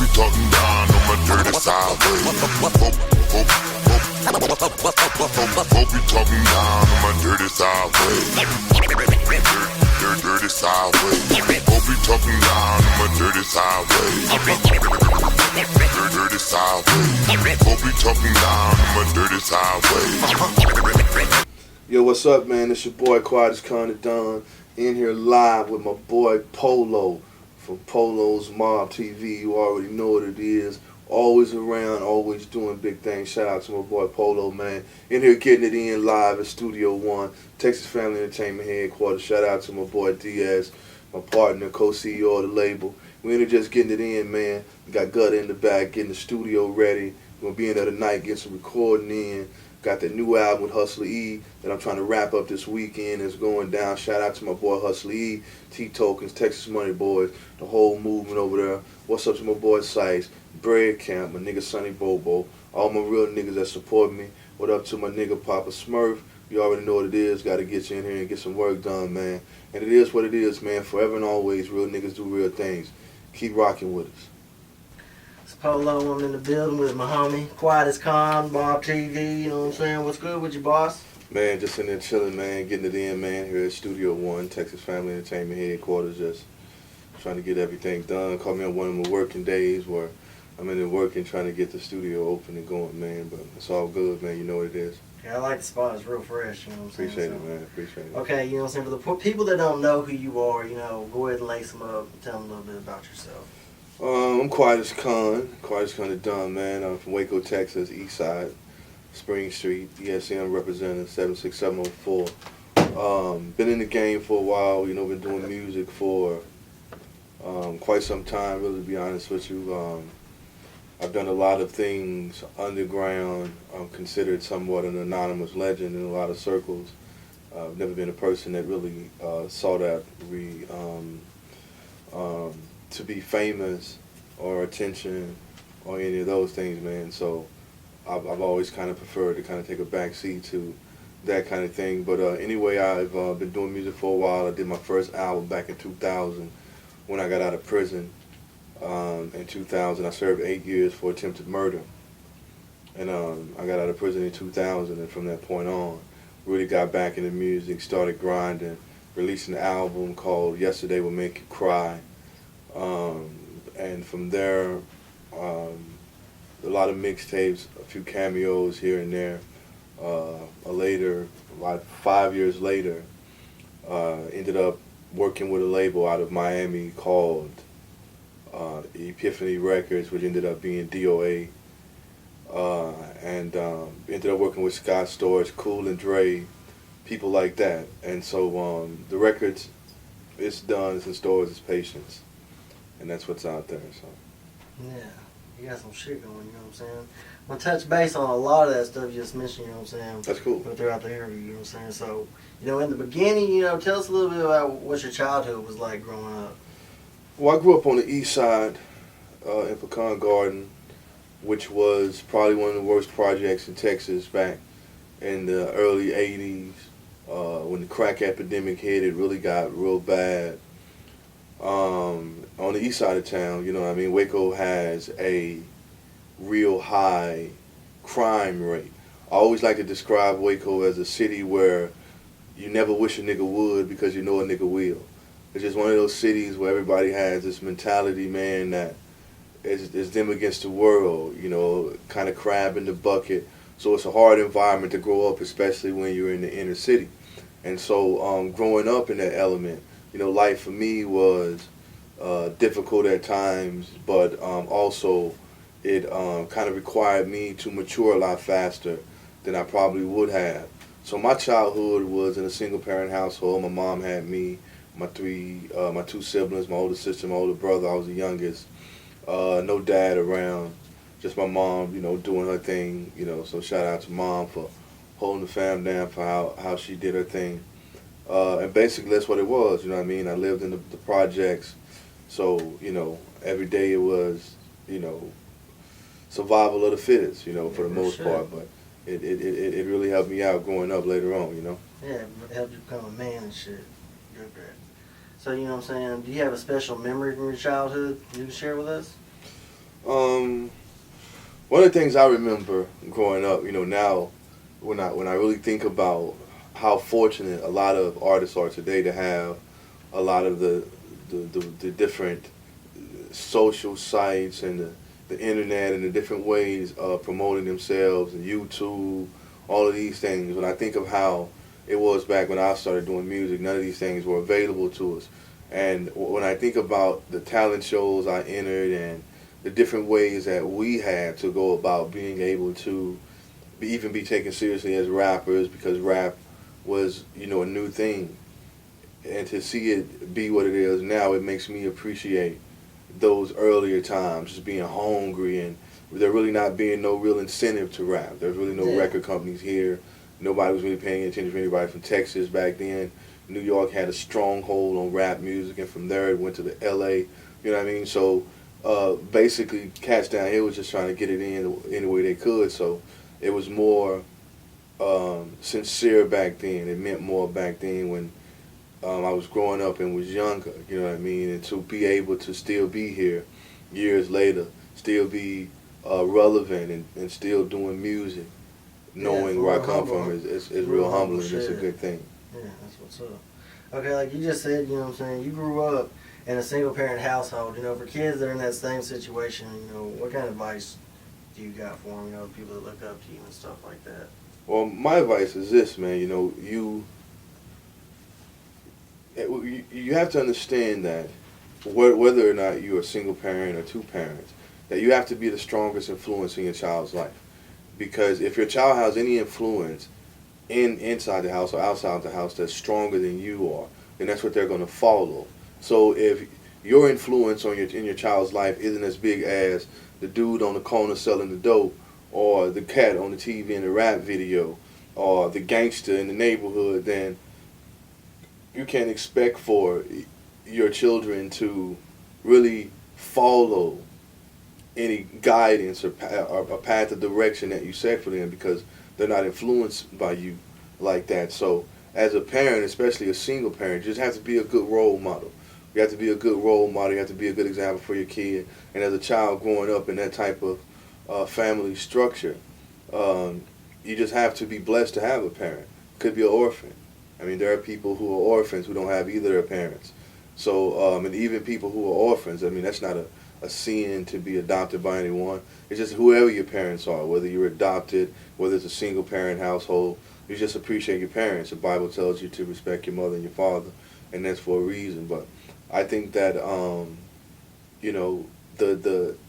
be talking down on my dirty side way. Hope be talking down on my dirty side way. Dirty side way. Hope be talking down on my dirty side way. Dirty side way. Hope be talking down on my dirty side way. Yo, what's up, man? It's your boy Quietus in here live with my boy Polow from Polow's Mob TV. You already know what it is. Always around, always doing big things. Shout out to my boy Polow, man. In here getting it in live at Studio One, Texas Family Entertainment headquarters. Shout out to my boy Diaz, my partner, co-CEO of the label. We in here just getting it in, man. We got Gutter in the back, getting the studio ready. We're going to be in there tonight, get some recording in. Got that new album with Hustler E that I'm trying to wrap up this weekend. It's going down. Shout out to my boy Hustler E, T-Tokens, Texas Money Boys, the whole movement over there. What's up to my boy Sice, Bread Camp, my nigga Sonny Bobo, all my real niggas that support me. What up to my nigga Papa Smurf? You already know what it is. Got to get you in here and get some work done, man. And it is what it is, man. Forever and always, real niggas do real things. Keep rocking with us. Polow, I'm in the building with my homie, Quietus Mob TV, you know what I'm saying? What's good with you, boss? Man, just in there chilling, man, getting it in, man, here at Studio One, Texas Family Entertainment headquarters, just trying to get everything done. Call me on one of my working days where I'm in there working, trying to get the studio open and going, man, but it's all good, man, you know what it is. Yeah, I like the spot, it's real fresh, you know what I'm saying? Appreciate it, man, appreciate it. Okay, you know what I'm saying, for the people that don't know who you are, you know, go ahead and lace them up and tell them a little bit about yourself. I'm Quietus the Don, man. I'm from Waco, Texas, East Side, Spring Street, ESM representative 76704. Been in the game for a while, you know, been doing music for quite some time, really, to be honest with you. I've done a lot of things underground. I'm considered somewhat an anonymous legend in a lot of circles. I've never been a person that really sought out to be famous or attention or any of those things, man. So I've always kind of preferred to kind of take a back seat to that kind of thing. But anyway, I've been doing music for a while. I did my first album back in 2000 when I got out of prison. In 2000, I served 8 years for attempted murder. And I got out of prison in 2000, and from that point on, really got back into music, started grinding, released an album called Yesterday Will Make You Cry. And from there, a lot of mixtapes, a few cameos here and there. Later, about 5 years later, ended up working with a label out of Miami called Epiphany Records, which ended up being DOA. And ended up working with Scott Storch, Cool and Dre, people like that. And so the records, it's done, it's in stores, it's patience. And that's what's out there, so. Yeah, you got some shit going, you know what I'm saying? I'm going to touch base on a lot of that stuff you just mentioned, you know what I'm saying? That's cool. But throughout the interview, you know what I'm saying? So, you know, in the beginning, you know, tell us a little bit about what your childhood was like growing up. Well, I grew up on the east side in Pecan Garden, which was probably one of the worst projects in Texas back in the early 80s. When the crack epidemic hit, it really got real bad. On the east side of town, you know what I mean, Waco has a real high crime rate. I always like to describe Waco as a city where you never wish a nigga would because you know a nigga will. It's just one of those cities where everybody has this mentality, man, that is them against the world, you know, kind of crab in the bucket. So it's a hard environment to grow up, especially when you're in the inner city. And so growing up in that element, you know, life for me was difficult at times, but also it kind of required me to mature a lot faster than I probably would have. So my childhood was in a single-parent household. My mom had me, my two siblings, my older sister, my older brother. I was the youngest. No dad around, just my mom, you know, doing her thing, you know. So shout out to Mom for holding the fam down for how she did her thing. And basically that's what it was, you know what I mean? I lived in the projects, so, you know, every day it was, you know, survival of the fittest, you know, for the most part. But it really helped me out growing up later on, you know? Yeah, it helped you become a man and shit. Good. So, you know what I'm saying, do you have a special memory from your childhood you can share with us? One of the things I remember growing up, now when I really think about how fortunate a lot of artists are today to have a lot of the different social sites and the internet and the different ways of promoting themselves and YouTube, all of these things. When I think of how it was back when I started doing music, none of these things were available to us. And when I think about the talent shows I entered and the different ways that we had to go about being able to even be taken seriously as rappers, because rap was, a new thing. And to see it be what it is now, it makes me appreciate those earlier times, just being hungry and there really not being no real incentive to rap. There's really no record companies here. Nobody was really paying attention to anybody from Texas back then. New York had a stronghold on rap music, and from there it went to the LA, you know what I mean? So basically cats down here was just trying to get it in any way they could, so it was more sincere back then. It meant more back then when I was growing up and was younger, you know what I mean? And to be able to still be here years later, still be relevant and still doing music, knowing where I come from is real humbling. It's a good thing. Yeah, that's what's up. Okay, like you just said, you grew up in a single parent household. For kids that are in that same situation, what kind of advice do you got for them, people that look up to you and stuff like that? Well, my advice is this, man, you have to understand that whether or not you're a single parent or two parents, that you have to be the strongest influence in your child's life. Because if your child has any influence inside the house or outside the house that's stronger than you are, then that's what they're going to follow. So if your influence in your child's life isn't as big as the dude on the corner selling the dope, or the cat on the TV in the rap video, or the gangster in the neighborhood, then you can't expect for your children to really follow any guidance or path of direction that you set for them, because they're not influenced by you like that. So as a parent, especially a single parent, you just have to be a good role model. You have to be a good role model. You have to be a good example for your kid. And as a child growing up in that type of family structure, you just have to be blessed to have a parent. Could be an orphan. I mean, there are people who are orphans who don't have either their parents. So, and even people who are orphans, I mean, that's not a sin to be adopted by anyone. It's just whoever your parents are, whether you're adopted, whether it's a single parent household, you just appreciate your parents. The Bible tells you to respect your mother and your father, and that's for a reason. But I think that,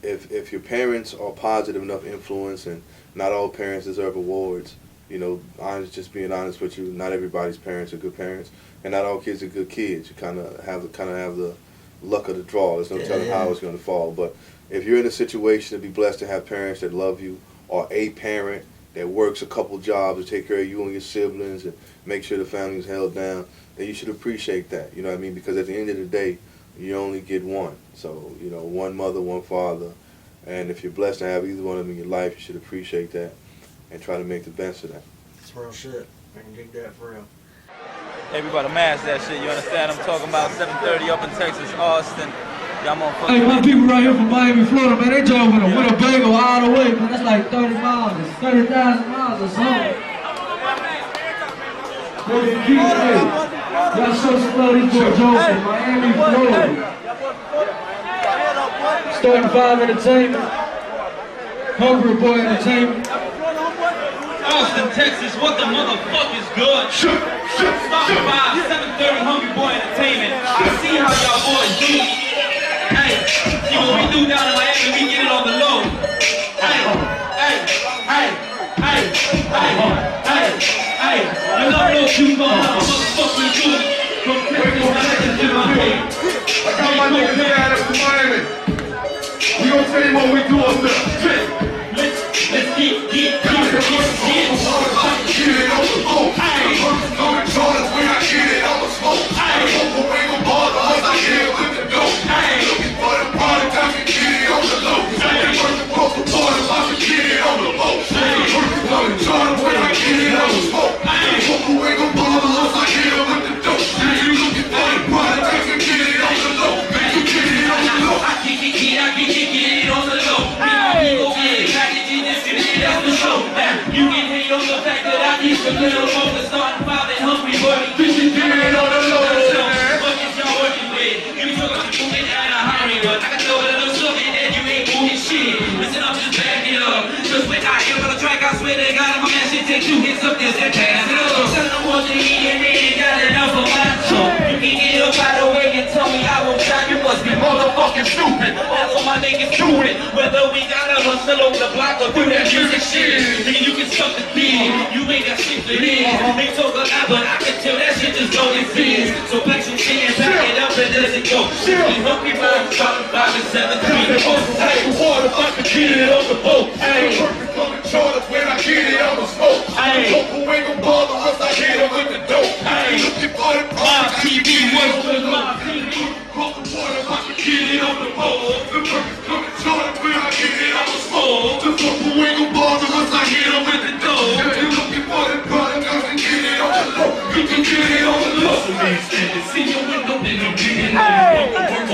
if your parents are positive enough influence, and not all parents deserve awards, just being honest with you, not everybody's parents are good parents, and not all kids are good kids. You kind of have the luck of the draw. There's no telling how it's going to fall. But if you're in a situation to be blessed to have parents that love you, or a parent that works a couple jobs to take care of you and your siblings and make sure the family's held down, then you should appreciate that. You know what I mean? Because at the end of the day, you only get one. So, one mother, one father. And if you're blessed to have either one of them in your life, you should appreciate that and try to make the best of that. That's real shit. I can dig that for real. Everybody mask that shit, you understand? I'm talking about 7:30 up in Texas, Austin. Y'all motherfuckers. Hey, my people right here from Miami, Florida, man, they drove with a Winnebago all the way, man. That's like 30 miles, 30,000 miles or something. Y'all show some love, these boys drove from Miami, Florida. Starting 5 Entertainment, Hungry Boy Entertainment. Austin, Texas, what the motherfuck is good? Starting 5, 7:30, Hungry Boy Entertainment. I see how y'all boys do. Hey, see what we do down in Miami, we get it on the low. Hey, you know what you gonna motherfucking do. From Texas to my head. I got my niggas down there from Miami. We gonna tell you what we do up there. Let's get Get it on the floor. Hey, Jordans, we not get it on the smoke. Hey, we ain't gon' bother us out here with the dope. Hey, looking for the party time to get it on the low. Hey, working for the party time to get it on the low. Hey, working for the Jordans, we not get it on the smoke. Hey, we ain't gon' bother us out here with the dope. Hey, you looking for the party time to get it on the low. Hey, you get it on the low. I get it on the low. The little folks are starting five and hungry, but bitch, you get it on the low. What is y'all working with? You took up the moving out of hurry, but I can throw it a little something that you ain't moving shit. Listen up, just back it up. Just when I hear on the track, I swear to God, my man shit take 2 hits up this and pass it up. Tell them what you eat and they ain't got enough of my tongue. You can get up out the way and tell me I won't shine. You must be motherfucking stupid. That's what my niggas do it. Whether we gotta hustle over the block or do that music shit. Nigga, you can suck the dick. You ain't got shit to live. They talk a lot, but I can tell that shit just don't exist. So flex some shit and back it up and let it go. We hungry boys, dropping 5 and 7, 3. Hey, water, if I can get it on the boat. Hey, perfect coming charters when I get it on the smoke. Hey, Local ain't gon' bother us, I hit him with the dope. Hey, looking for the Live product. TV, what's with Live TV? Cross the water, if I can get it on the boat. The perfect coming charters when I get it on the smoke. The local ain't gon' bother us, I hit him with the dope. You looking for the product, I can get it on the low. You can get it on the low. See your window, then you get it.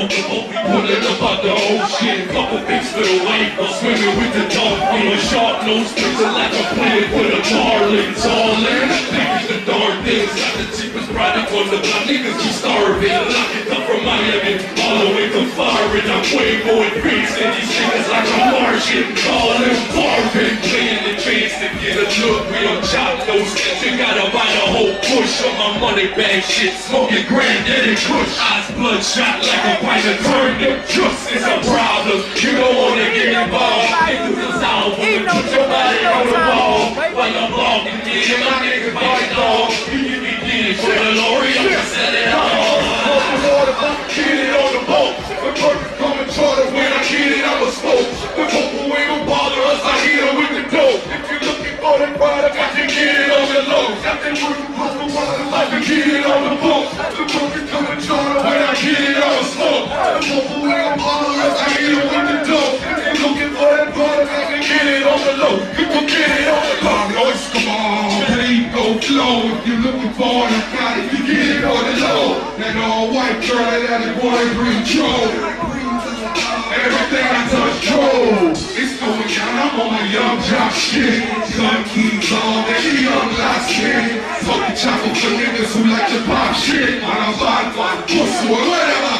Pulling up out the ocean, couple things for the wave. I'm swimming with the dolphin, sharp nose, freezing like a plane with a marlin. All in, niggas the dark things, got the cheapest product on the block. Niggas be starving, lock it up from Miami, all the way to Florida. I'm way more advanced than these niggas like a Martian. All in Marvin, playing the trance to get a look. We don't chop those things, you gotta buy the whole push on my money bag shit. Smoking granddaddy kush, eyes bloodshot like a pint of turnip. Trust is a problem, you don't wanna get involved. Niggas is out, wanna put your body on the ball. While I'm walking, me and my niggas fight dog. You be getting for the lorry, I'm gonna set it all. Water, if I can get it on the boat. The perfect coming charter when I get it, I'ma smoke. The local ain't gon' bother us, I hit him with the dope. If you're looking for the product, I can get it on the low. Got that work across the water, I can get it on the boat. The perfect coming charter when I get it, I'ma smoke. The local ain't gon' bother us, I hit him with the dope. If you're looking for that product, I can get it on the low. You can get it on the low. Noise, come on, pain, go flow. If you're looking for the product, you get it on the low. That all white girl that had a boy green troll. Everything I touch gold. It's going down, I'm on my young jock shit. Gun keys on, that young last kid. Fucking chopper for niggas who like to pop shit. When I'm bad, pussy, whatever.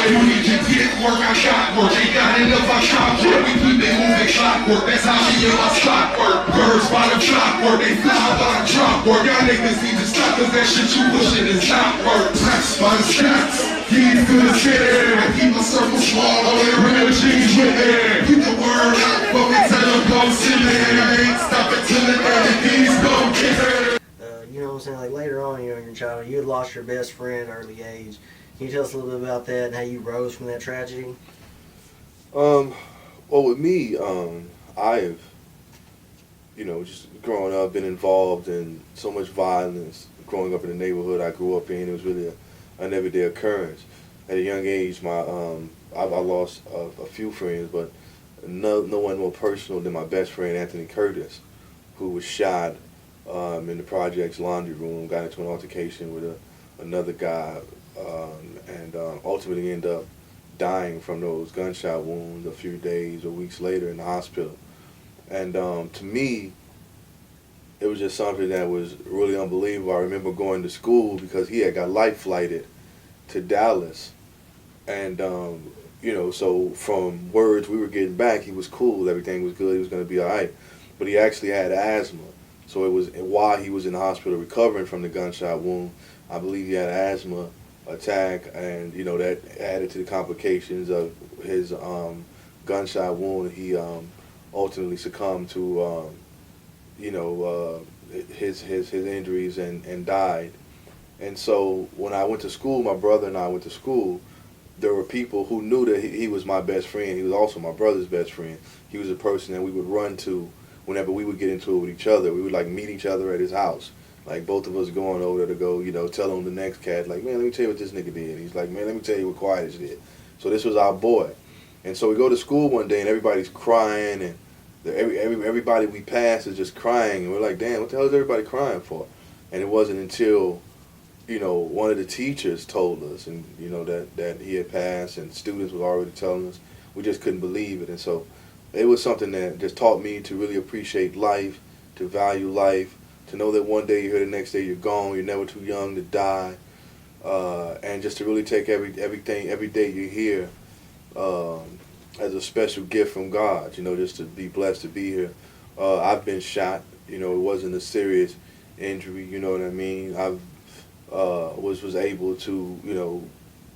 You need to get work, I got work. Ain't got enough, I got work. We keep it moving clockwork. That's how me and my stock work. Birds by the flock work, they fly by the drop work. Y'all niggas need to stop, cause that shit you pushing is not work. Press by the stats. Keys to the city. I keep my circle small, only real G's with it. Keep the word out, but we tell them go silly. I ain't stopping till the enemies don't get it. You know what I'm saying? Like later on, in your childhood, you had lost your best friend at an early age. Can you tell us a little bit about that and how you rose from that tragedy? Well, with me, I've, just growing up, been involved in so much violence. Growing up in the neighborhood I grew up in, it was really an everyday occurrence. At a young age, I lost a few friends, but no one more personal than my best friend Anthony Quietus, who was shot in the project's laundry room, got into an altercation with another guy, and ultimately ended up dying from those gunshot wounds a few days or weeks later in the hospital. And to me, it was just something that was really unbelievable. I remember going to school because he had got life flighted to Dallas. And, so from words we were getting back, he was cool, everything was good, he was going to be all right. But he actually had asthma. So it was while he was in the hospital recovering from the gunshot wound, I believe he had an asthma attack, and, that added to the complications of his gunshot wound. He ultimately succumbed to, his injuries and died. And so when I went to school, my brother and I went to school, there were people who knew that he was my best friend. He was also my brother's best friend. He was a person that we would run to whenever we would get into it with each other. We would meet each other at his house. Like both of us going over there to go, tell him the next cat, like, man, let me tell you what this nigga did. He's like, man, let me tell you what Quietus did. So this was our boy. And so we go to school one day and everybody's crying, and everybody we pass is just crying, and we're like, damn, what the hell is everybody crying for? And it wasn't until, one of the teachers told us, and that he had passed, and students were already telling us. We just couldn't believe it. And so it was something that just taught me to really appreciate life, to value life, to know that one day you're here, the next day you're gone. You're never too young to die, and just to really take everything every day you're here as a special gift from God. You know, just to be blessed to be here. I've been shot. You know, it wasn't a serious injury. You know what I mean? I've was able to, you know,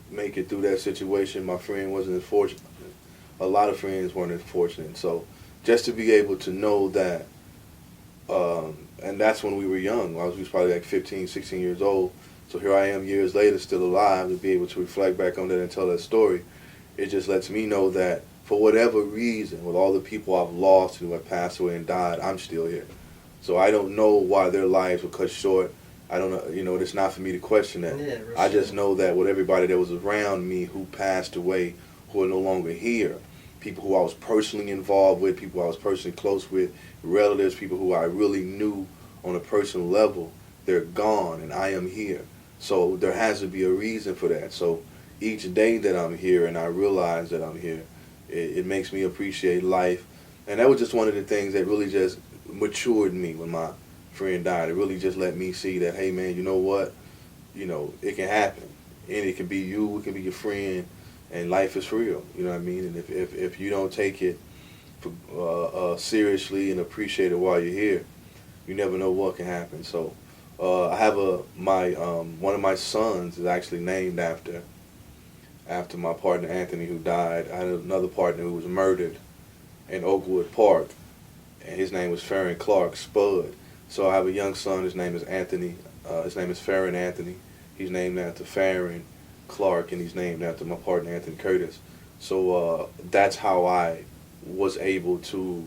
make it through that situation. My friend wasn't as fortunate. A lot of friends weren't as fortunate. So just to be able to know that, and that's when we were young. We was probably like 15, 16 years old. So here I am years later, still alive, to be able to reflect back on that and tell that story. It just lets me know that for whatever reason, with all the people I've lost and who have passed away and died, I'm still here. So I don't know why their lives were cut short. I don't know, you know, it's not for me to question that. Yeah, I just know that with everybody that was around me who passed away, who are no longer here, people who I was personally involved with, people I was personally close with, relatives, people who I really knew on a personal level, they're gone and I am here. So there has to be a reason for that. So each day that I'm here and I realize that I'm here, it makes me appreciate life. And that was just one of the things that really just matured me when my friend died. It really just let me see that, hey man, you know what? You know, it can happen. And it can be you, it can be your friend, and life is real. You know what I mean? And if you don't take it seriously and appreciate it while you're here, you never know what can happen. So I have one of my sons is actually named after my partner Anthony, who died. I had another partner who was murdered in Oakwood Park, and his name was Farron Clark Spud. So I have a young son. His name is Anthony. His name is Farron Anthony. He's named after Farron Clark, and he's named after my partner Anthony Quietus. So that's how I was able to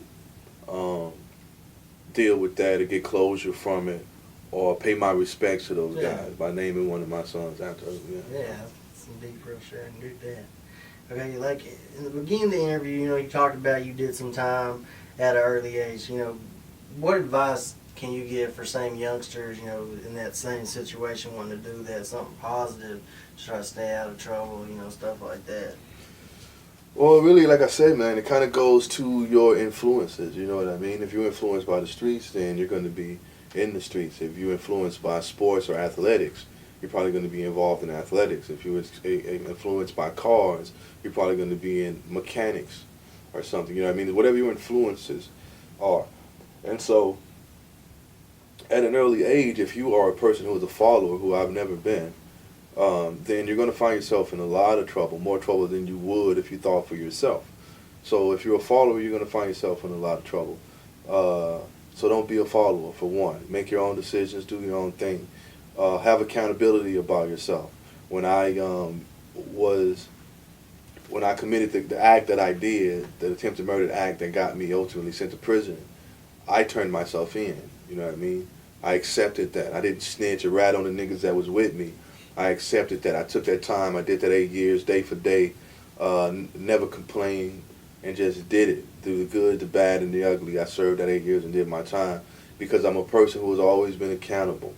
deal with that, or get closure from it, or pay my respects to those guys by naming one of my sons after them. Yeah, some deep, real sharing. Do that. Okay, like in the beginning of the interview, you know, you talked about you did some time at an early age. You know, what advice can you give for same youngsters, you know, in that same situation, wanting to do that, something positive, to try to stay out of trouble, you know, stuff like that? Well, really, like I said, man, it kind of goes to your influences, you know what I mean? If you're influenced by the streets, then you're going to be in the streets. If you're influenced by sports or athletics, you're probably going to be involved in athletics. If you're influenced by cars, you're probably going to be in mechanics or something, you know what I mean? Whatever your influences are. And so, at an early age, if you are a person who is a follower, who I've never been, then you're going to find yourself in a lot of trouble, more trouble than you would if you thought for yourself. So if you're a follower, you're going to find yourself in a lot of trouble. So don't be a follower, for one. Make your own decisions, do your own thing. Have accountability about yourself. When I committed the act that I did, the attempted murder act that got me ultimately sent to prison, I turned myself in, you know what I mean? I accepted that. I didn't snitch or rat on the niggas that was with me. I accepted that. I took that time. I did that 8 years, day for day. Never complained, and just did it. Through the good, the bad, and the ugly. I served that 8 years and did my time, because I'm a person who has always been accountable,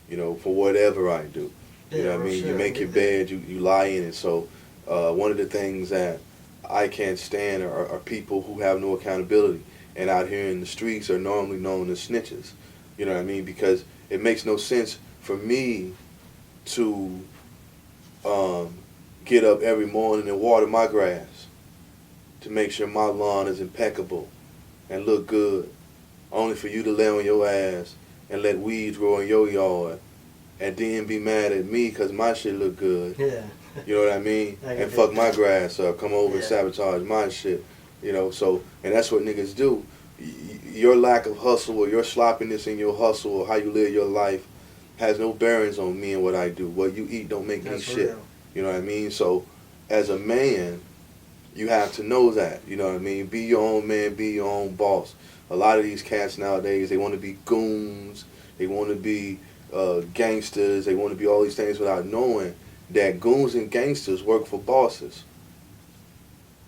you know, for whatever I do. You know what I mean? You make your bed, you lie in it. So one of the things that I can't stand are people who have no accountability, and out here in the streets are normally known as snitches. You know what I mean? Because it makes no sense for me to get up every morning and water my grass to make sure my lawn is impeccable and look good, only for you to lay on your ass and let weeds grow in your yard and then be mad at me because my shit look good. Yeah. You know what I mean? And fuck my grass up, come over and sabotage my shit. You know, so, and that's what niggas do. Your lack of hustle, or your sloppiness in your hustle, or how you live your life has no bearings on me and what I do. What you eat don't make me shit. You know what I mean? So as a man, you have to know that. You know what I mean? Be your own man, be your own boss. A lot of these cats nowadays, they want to be goons, they want to be gangsters, they want to be all these things without knowing that goons and gangsters work for bosses.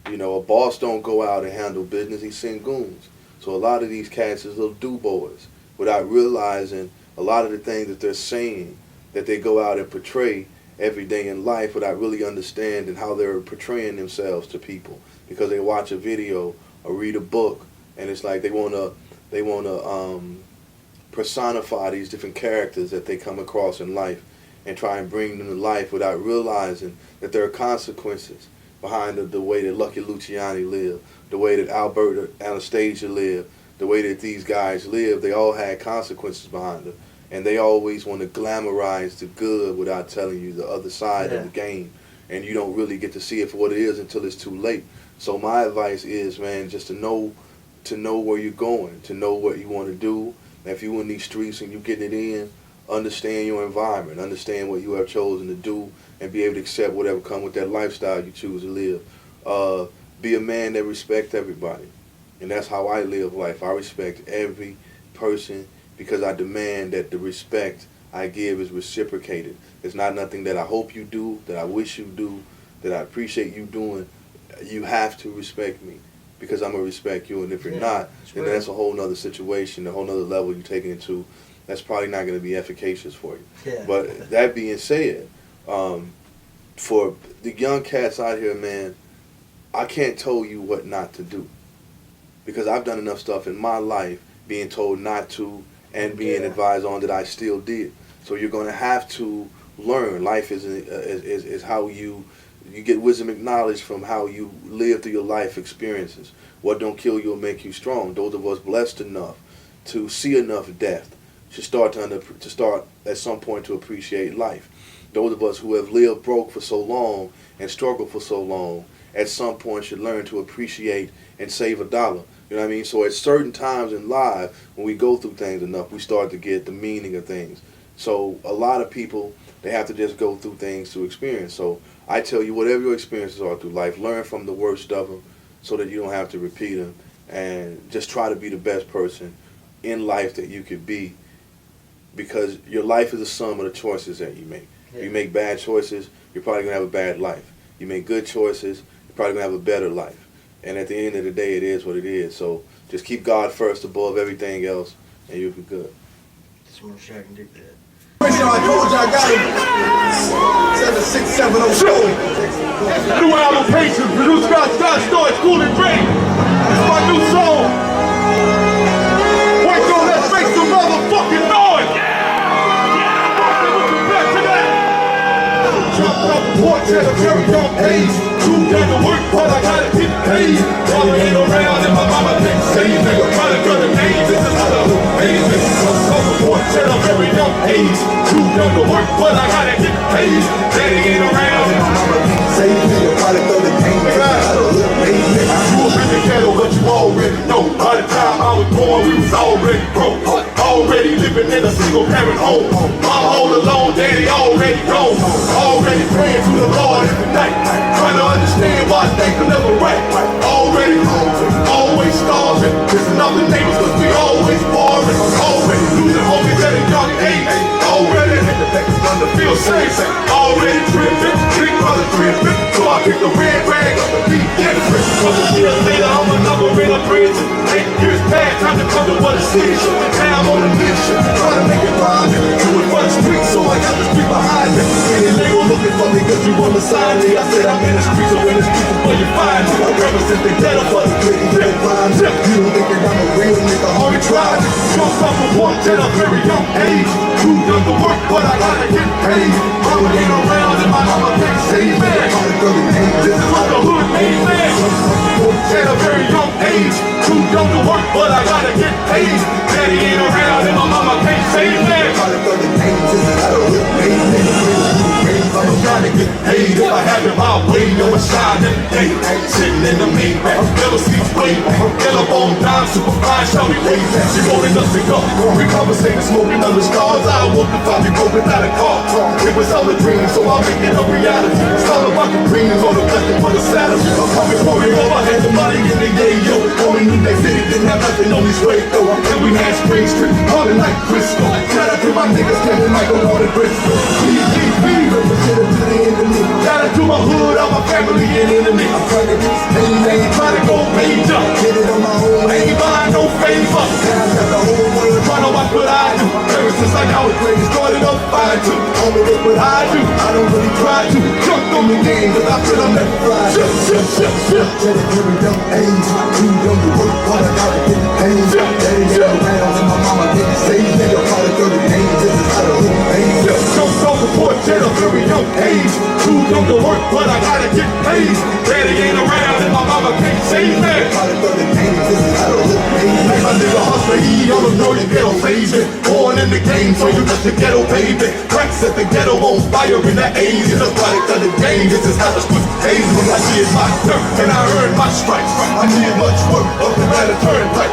You know, a boss don't go out and handle business, he send goons. So a lot of these cats is little do-boys without realizing a lot of the things that they're saying, that they go out and portray every day in life without really understanding how they're portraying themselves to people, because they watch a video or read a book, and it's like they wanna personify these different characters that they come across in life and try and bring them to life without realizing that there are consequences behind the way that Lucky Luciani lived, the way that Albert Anastasia lived, the way that these guys lived. They all had consequences behind them. And they always want to glamorize the good without telling you the other side of the game. And you don't really get to see it for what it is until it's too late. So my advice is, man, just to know where you're going, to know what you want to do. And if you're in these streets and you're getting it in, understand your environment, understand what you have chosen to do, and be able to accept whatever comes with that lifestyle you choose to live. Be a man that respects everybody. And that's how I live life. I respect every person because I demand that the respect I give is reciprocated. It's not nothing that I hope you do, that I wish you do, that I appreciate you doing. You have to respect me because I'm going to respect you. And if you're not, then that's a whole nother situation, a whole nother level you're taking it to. That's probably not going to be efficacious for you. Yeah. But that being said, for the young cats out here, man, I can't tell you what not to do because I've done enough stuff in my life being told not to and being advised on that I still did. So you're going to have to learn. Life is how you get wisdom and knowledge from how you live through your life experiences. What don't kill you will make you strong. Those of us blessed enough to see enough death should start to start at some point to appreciate life. Those of us who have lived broke for so long and struggled for so long at some point should learn to appreciate and save a dollar. You know what I mean? So at certain times in life, when we go through things enough, we start to get the meaning of things. So a lot of people, they have to just go through things to experience. So I tell you, whatever your experiences are through life, learn from the worst of them so that you don't have to repeat them. And just try to be the best person in life that you could be, because your life is a sum of the choices that you make. If you make bad choices, you're probably going to have a bad life. You make good choices, you're probably going to have a better life. And at the end of the day, it is what it is. So just keep God first above everything else, and you'll be good. Just want to share and do that. I told you I got it. 7670 show. New album Patience, produced by Scott Storch, Cool and Drake. It's my new song. Wait till let's make some motherfucking noise. Jumped off the porch at a very young age. Too damn to work, but I gotta get paid. Mama ain't around and my mama can't save me. I'm trying to cut the names, this is how the amazing. Jumped off the porch at a very young age. Too damn to work, but I gotta get paid. Daddy ain't around and my mama can't save me. I'm trying to cut the names, this is how the amazing. You up in the ghetto, but you already know. By the time I was born, we was already broke. Already living in a single parent home. Mom all alone, daddy already gone. Already praying to the Lord every night. Trying to understand why things are never right. Already hungry, always starving. Pissing off the neighbors cause we always boring. Already losing homies at a young age. Already hit the back to feel safe. Already tripping, big brother tripping. So I picked the red rag up and beat different. Couple years later, I'm another in a prison. 8 years past, time to come to what a decision. Now I'm on a mission, trying to make it rhyme. Do it for the street, so I got the street behind me. Any label looking for me cause you wanna sign me. I said I'm in the streets, so in the streets is where you find me. I represent the ghetto for the click and get rhymes. You don't think that I'm a real nigga, only try. Jumped off a porch at a very young age. Too young to work, but I gotta get paid. Mama ain't around and my mama can't save me. This is what the hood made me. At a very young age. Too young to work, but I gotta get paid. Daddy ain't around and my mama can't save me. I'm trying to get paid. If I have it my way, I'ma shine every day. Sitting in the main back, never sleeps waiting. Yellow bone dime, super fine, shall we wait? She rolling up cigar, we conversating, smoking under stars. I woke up, I be broke without a car. It was all a dream, so I'll make it a reality. It's all about the dreams, on the blessing for the salary. I'm coming for it all, I had the money in the yayo. Only New Day City didn't have nothing on these ways though. And we had Spring Street, calling like Crystal. Shout out to my niggas, Kevin Michael, Warren Bristol. PGP, represented to the enemy. Shout out to my hood, all my family and enemies. I'm trying to get paid, I ain't trying to go major. Get it on my own, I ain't buying no favor. Now I got the whole world trying to watch what I do. Ever since I was ready, started up 5'2". Only look what I do, I don't really try to. Jumped on the game, cause I feel I'm never fly. At a very young age, too young to work, but I gotta get paid. Daddy ain't around and my mama didn't save me. hustler, he on the road, you ghetto phasing. Born in the game, so you just a ghetto baby. Cracks at the ghetto on fire in the 80s. The product of the game, this is how the split pays. When I did my dirt, and I earned my stripes. I did much work up the ladder turnpike.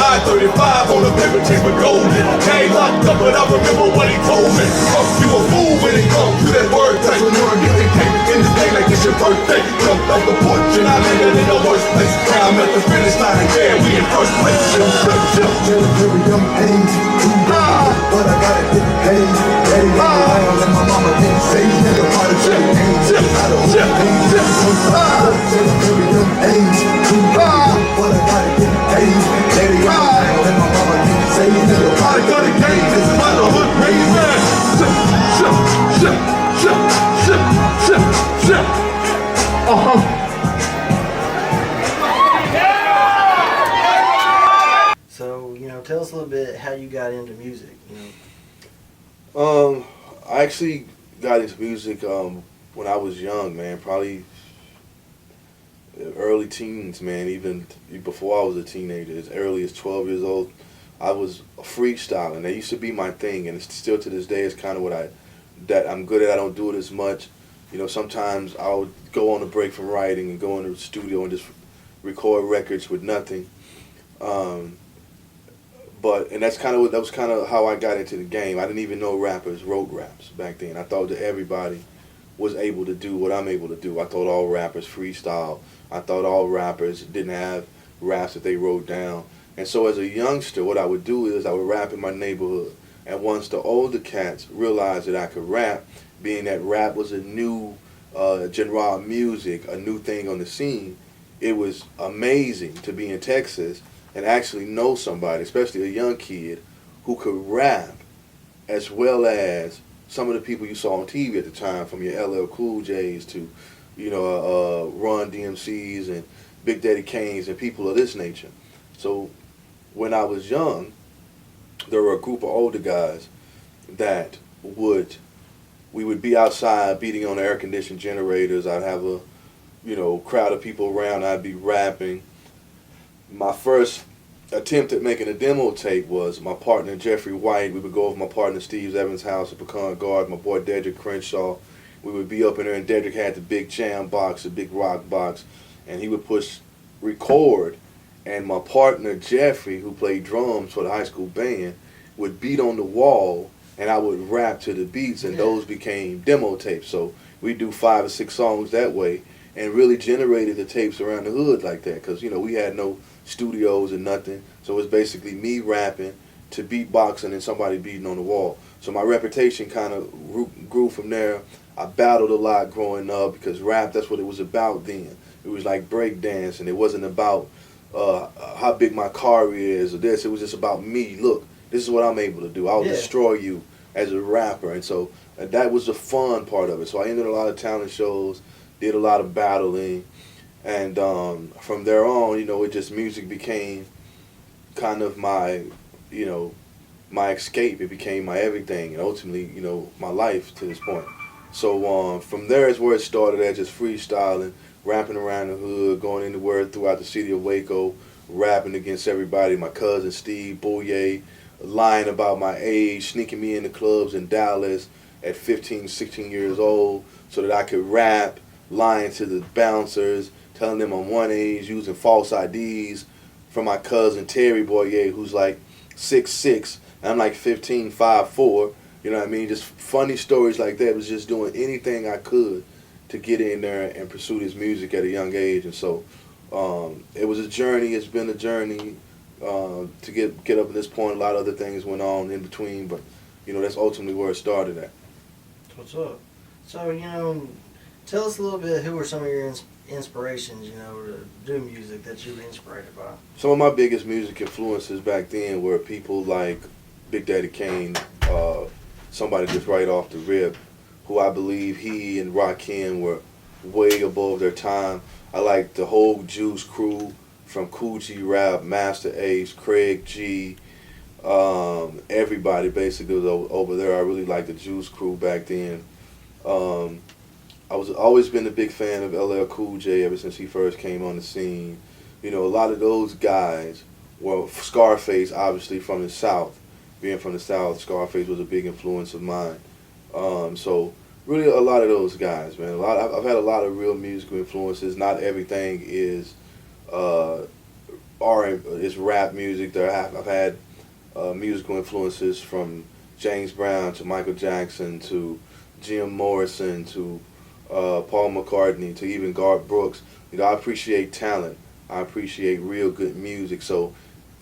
I-35 on the paper chase with golden. Gang locked up, but I remember what he told me. You a fool when it comes to that word thing. When you're getting cake in this day like it's your birthday. Jumped off the porch and I landed in the worst place. Now I'm at the finish line, yeah, we in first place. Delirium age, but I gotta get paid. Daddy got around and my mama didn't say nigga part of the age. I don't delirium age, but I gotta get paid. Daddy got around and my mama didn't say nigga part of the game. This is why the hood raised. So, tell us a little bit how you got into music, you know. I actually got into music when I was young, man. Probably early teens, man. Even before I was a teenager, as early as 12 years old, I was freestyling. That used to be my thing, and it's still to this day. It's kind of what I'm good at. I don't do it as much. Sometimes I would go on a break from writing and go into the studio and just record records with nothing. And that was kind of how I got into the game. I didn't even know rappers wrote raps back then. I thought that everybody was able to do what I'm able to do. I thought all rappers freestyle. I thought all rappers didn't have raps that they wrote down. And so as a youngster, what I would do is I would rap in my neighborhood. And once the older cats realized that I could rap, being that rap was a new genre of music, a new thing on the scene, it was amazing to be in Texas and actually know somebody, especially a young kid, who could rap as well as some of the people you saw on TV at the time, from your LL Cool J's to, Run DMC's and Big Daddy Kane's and people of this nature. So when I was young, there were a group of older guys that we would be outside beating on the air-conditioned generators. I'd have a, crowd of people around. I'd be rapping. My first attempt at making a demo tape was my partner Jeffrey White. We would go over my partner Steve Evans' house at Pecan Garden, my boy Dedrick Crenshaw. We would be up in there, and Dedrick had the big jam box, the big rock box, and he would push record, and my partner Jeffrey, who played drums for the high school band, would beat on the wall, and I would rap to the beats, and those became demo tapes. So we'd do 5 or 6 songs that way, and really generated the tapes around the hood like that, because we had no studios and nothing. So it was basically me rapping to beatboxing and somebody beating on the wall. So my reputation kind of grew from there. I battled a lot growing up because rap, that's what it was about then. It was like break dance, and it wasn't about how big my car is or this. It was just about me. Look, this is what I'm able to do. I'll destroy you as a rapper. And so that was the fun part of it. So I entered a lot of talent shows, did a lot of battling, and from there on, it just, music became kind of my, my escape. It became my everything, and ultimately, my life to this point. So from there is where it started at, just freestyling, rapping around the hood, going anywhere throughout the city of Waco, rapping against everybody. My cousin Steve Bouye, lying about my age, sneaking me into clubs in Dallas at 15, 16 years old so that I could rap, lying to the bouncers, telling them I'm one age, using false IDs from my cousin Terry Boyer, who's like 6'6", and I'm like 15, 5'4". You know what I mean? Just funny stories like that. It was just doing anything I could to get in there and pursue this music at a young age. And so it was a journey. It's been a journey to get up to this point. A lot of other things went on in between, but that's ultimately where it started at. What's up? So, tell us a little bit, who were some of your inspirations, to do music that you were inspired by? Some of my biggest music influences back then were people like Big Daddy Kane, somebody just right off the rip, who I believe he and Rakim were way above their time. I like the whole Juice crew, from Cool G Rap, Master Ace, Craig G, everybody basically was over there. I really liked the Juice crew back then. I was always been a big fan of LL Cool J ever since he first came on the scene. A lot of those guys well, Scarface, obviously from the South. Being from the South, Scarface was a big influence of mine. So really, a lot of those guys, man. I've had a lot of real musical influences. Not everything is is rap music. I've had musical influences from James Brown to Michael Jackson to Jim Morrison to Paul McCartney to even Garth Brooks. You know, I appreciate talent. I appreciate real good music. So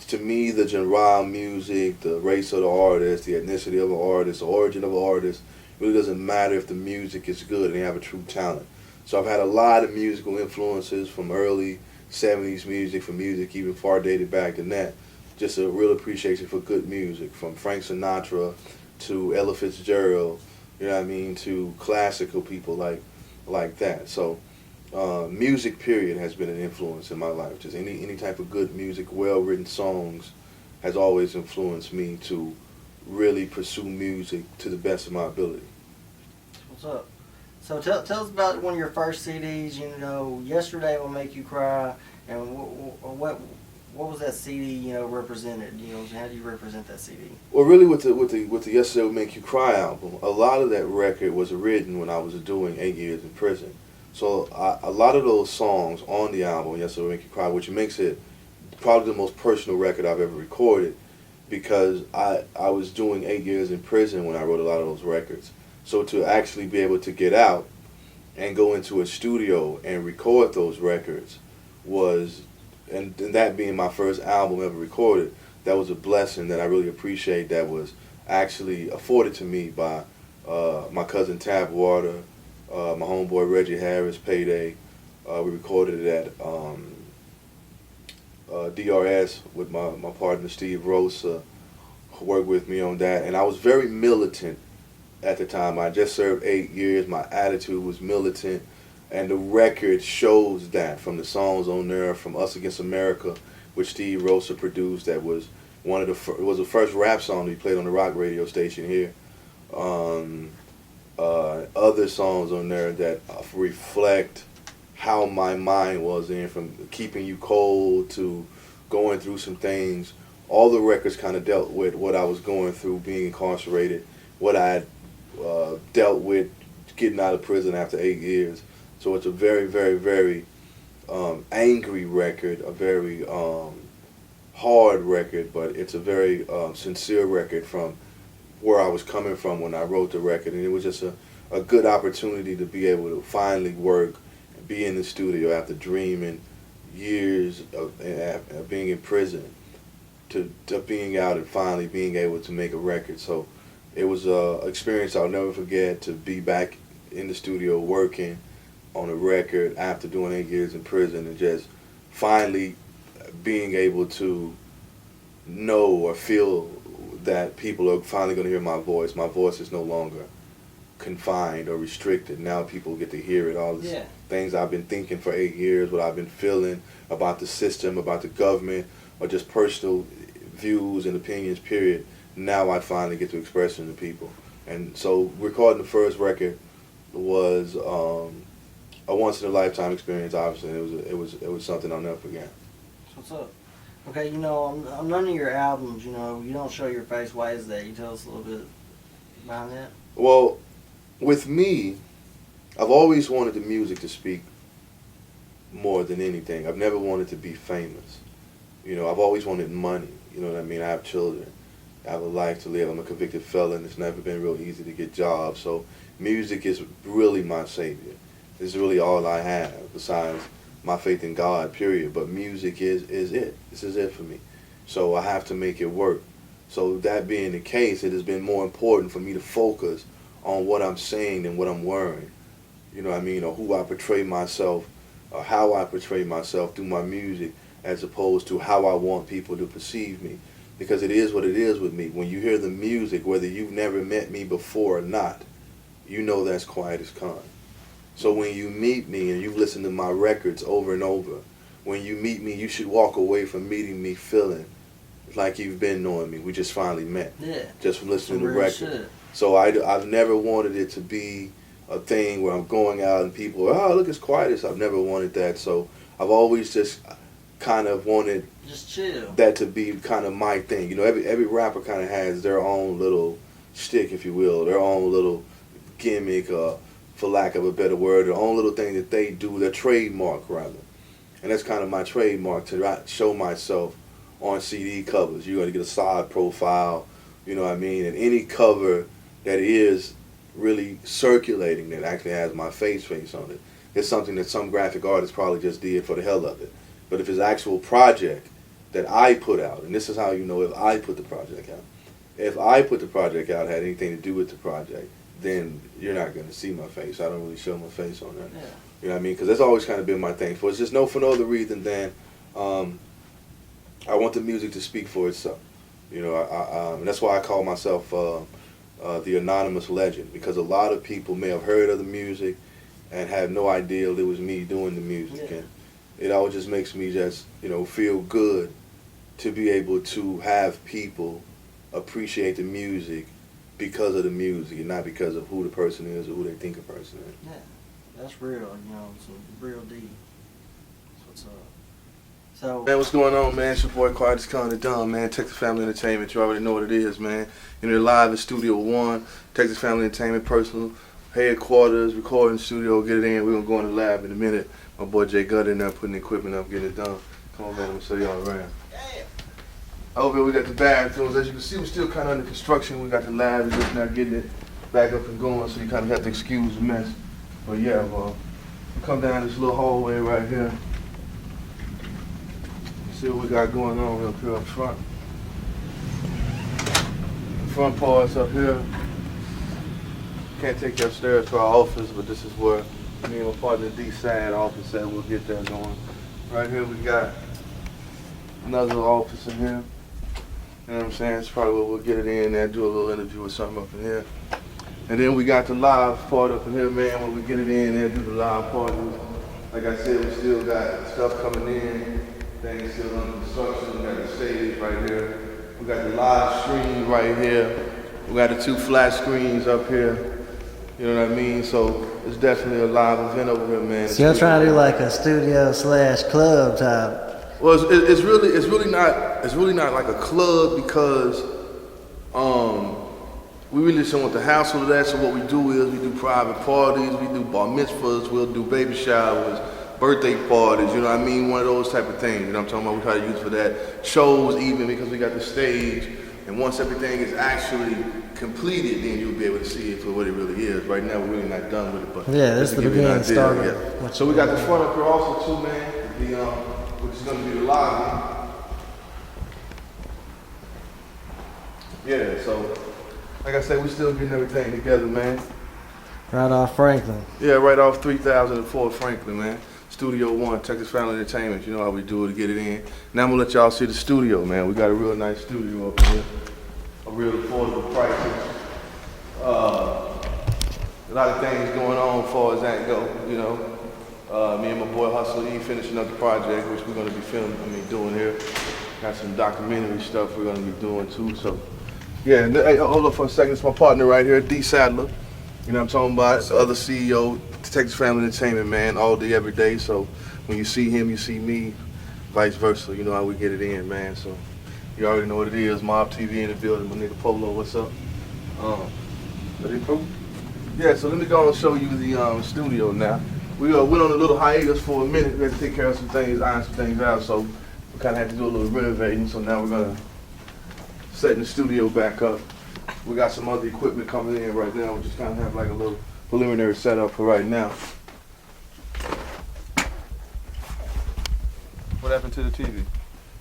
to me, the genre of music, the race of the artist, the ethnicity of an artist, the origin of an artist, really doesn't matter if the music is good and they have a true talent. So I've had a lot of musical influences from early 70s music, from music even far dated back than that. Just a real appreciation for good music, from Frank Sinatra to Ella Fitzgerald, you know what I mean, to classical people like that. So music period has been an influence in my life. Just any type of good music, well-written songs has always influenced me to really pursue music to the best of my ability. What's up? So tell us about one of your first CDs. You know, Yesterday Will Make You Cry, and what was that CD? You know, represented. You know, how do you represent that CD? Well, really, with the Yesterday Will Make You Cry album, a lot of that record was written when I was doing 8 years in prison. So a lot of those songs on the album, Yesterday Will Make You Cry, which makes it probably the most personal record I've ever recorded, because I was doing 8 years in prison when I wrote a lot of those records. So to actually be able to get out and go into a studio and record those records was, and that being my first album ever recorded, that was a blessing that I really appreciate, that was actually afforded to me by my cousin Tab Water, my homeboy Reggie Harris, Payday. We recorded it at DRS with my partner Steve Rosa, who worked with me on that. And I was very militant at the time. I just served 8 years. My attitude was militant. And the record shows that from the songs on there, from Us Against America, which Steve Rosa produced. That was one of the it was the first rap song he played on the rock radio station here. Other songs on there that reflect how my mind was in, from Keeping You Cold to Going Through Some Things. All the records kind of dealt with what I was going through being incarcerated, what I had dealt with getting out of prison after 8 years. So it's a very, very, very angry record, a very hard record, but it's a very sincere record from where I was coming from when I wrote the record. And it was just a good opportunity to be able to finally work and be in the studio after dreaming years of being in prison to being out and finally being able to make a record. So it was an experience I'll never forget, to be back in the studio working on a record after doing 8 years in prison, and just finally being able to know or feel that people are finally going to hear my voice. My voice is no longer confined or restricted. Now people get to hear it. All the things I've been thinking for 8 years, what I've been feeling about the system, about the government, or just personal views and opinions, period. Now I finally get to express them to people. And so recording the first record was a once-in-a-lifetime experience, obviously. It was something I'll never forget. What's up? Okay, you know, on none of your albums, you know, you don't show your face. Why is that? You tell us a little bit behind that? Well, with me, I've always wanted the music to speak more than anything. I've never wanted to be famous. You know, I've always wanted money. You know what I mean? I have children. I have a life to live. I'm a convicted felon. It's never been real easy to get jobs. So music is really my savior. It's really all I have besides my faith in God, period. But music is it. This is it for me. So I have to make it work. So that being the case, it has been more important for me to focus on what I'm saying than what I'm wearing. You know what I mean? Or who I portray myself, or how I portray myself through my music, as opposed to how I want people to perceive me. Because it is what it is with me. When you hear the music, whether you've never met me before or not, you know that's Quietus Khan. So when you meet me and you've listened to my records over and over, when you meet me, you should walk away from meeting me feeling like you've been knowing me. We just finally met. Yeah. Just from listening to records. Shit. So I've never wanted it to be a thing where I'm going out and people, oh, look, it's Quietus. I've never wanted that. So I've always just kind of wanted Just chill. that to be kind of my thing. You know, every rapper kind of has their own little shtick, if you will, their own little gimmick, for lack of a better word, their own little thing that they do, their trademark rather. And that's kind of my trademark, to show myself on CD covers. You're going to get a side profile, you know what I mean? And any cover that is really circulating that actually has my face on it, it's something that some graphic artist probably just did for the hell of it. But if it's an actual project that I put out, and this is how you know if I put the project out. If I put the project out, had anything to do with the project, then you're not going to see my face. I don't really show my face on that. Yeah. You know what I mean? Because that's always kind of been my thing. For it's just for no other reason than I want the music to speak for itself. You know, and that's why I call myself the anonymous legend, because a lot of people may have heard of the music and have no idea it was me doing the music. Yeah. And it always just makes me just, you know, feel good to be able to have people appreciate the music because of the music and not because of who the person is or who they think a person is. Yeah, that's real, you know, some real deep. That's what's up. So, Man, what's going on, man? It's your boy Quietus calling it done, man. Texas Family Entertainment, you already know what it is, man. You know, live in Studio 1, Texas Family Entertainment, personal headquarters, recording studio, get it in. We're going to go in the lab in a minute. My boy Jay Gutt in there putting the equipment up, getting it done. Come on, man, let me show y'all around. Over here we got the bathrooms. As you can see, we're still kind of under construction. We got the lab, we're just now getting it back up and going, so you kind of have to excuse the mess. But yeah, well, we come down this little hallway right here. See what we got going on up here up front. The front part's up here. Can't take you upstairs to our office, but this is where me and my partner D-Side office at. We'll get that going. Right here we got another office in here. You know what I'm saying? It's probably where we'll get it in there, do a little interview or something up in here. And then we got the live part up in here, man, where we get it in there, do the live part. Like I said, we still got stuff coming in, things still under construction. We got the stage right here. We got the live stream right here. We got the 2 flat screens up here. You know what I mean? So it's definitely a live event over here, man. so you're trying to do like a studio/club type. Well, it's really not like a club, because we really just don't want the hassle of that. So what we do is we do private parties, we do bar mitzvahs, we'll do baby showers, birthday parties, you know what I mean? One of those type of things, you know what I'm talking about? We try to use it for that. Shows even, because we got the stage, and once everything is actually completed, then you'll be able to see it for what it really is. Right now, we're really not done with it, but Yeah, this is the beginning start. Yeah. So we got the front up here also too, man. Which is going to be the lobby. Yeah, so like I said, we still getting everything together, man. Right off Franklin. Yeah, right off 3004 Franklin, man. Studio 1, Texas Family Entertainment. You know how we do it to get it in. Now I'm going to let y'all see the studio, man. We got a real nice studio up here. A real affordable prices. A lot of things going on as far as that go, you know. Me and my boy Hustle E finishing up the project, which we're going to be doing here. Got some documentary stuff we're going to be doing too. So, yeah, and, hey, hold up for a second. It's my partner right here, D Sadler. You know what I'm talking about? The other CEO, Texas Family Entertainment, man, all day, every day. So when you see him, you see me, vice versa. You know how we get it in, man. So you already know what it is. Mob TV in the building. My nigga Polow, what's up? Yeah, so let me go and show you the studio now. We went on a little hiatus for a minute. We had to take care of some things, iron some things out, so we kind of had to do a little renovating. So now we're gonna set the studio back up. We got some other equipment coming in right now. We just kind of have like a little preliminary setup for right now. What happened to the TV?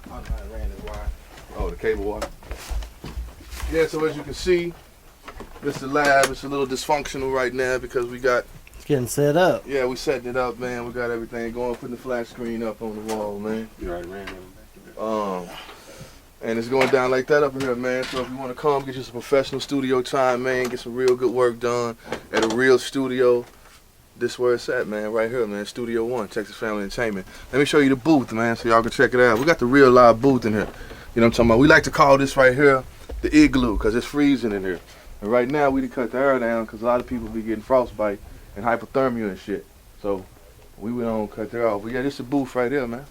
Oh, no, I ran the wire. Oh, the cable wire. Yeah, so as you can see, this is the lab. It's a little dysfunctional right now because we got Getting set up. Yeah, we setting it up, man. We got everything going, putting the flat screen up on the wall, man. You already ran them. And it's going down like that up here, man. So if you want to come, get you some professional studio time, man, get some real good work done at a real studio, this is where it's at, man, right here, man. Studio 1, Texas Family Entertainment. Let me show you the booth, man, so y'all can check it out. We got the real live booth in here. You know what I'm talking about? We like to call this right here the igloo, because it's freezing in here. And right now, we done cut the air down because a lot of people be getting frostbite and hypothermia and shit. So we went on cut that off. But yeah, this is the booth right here, man.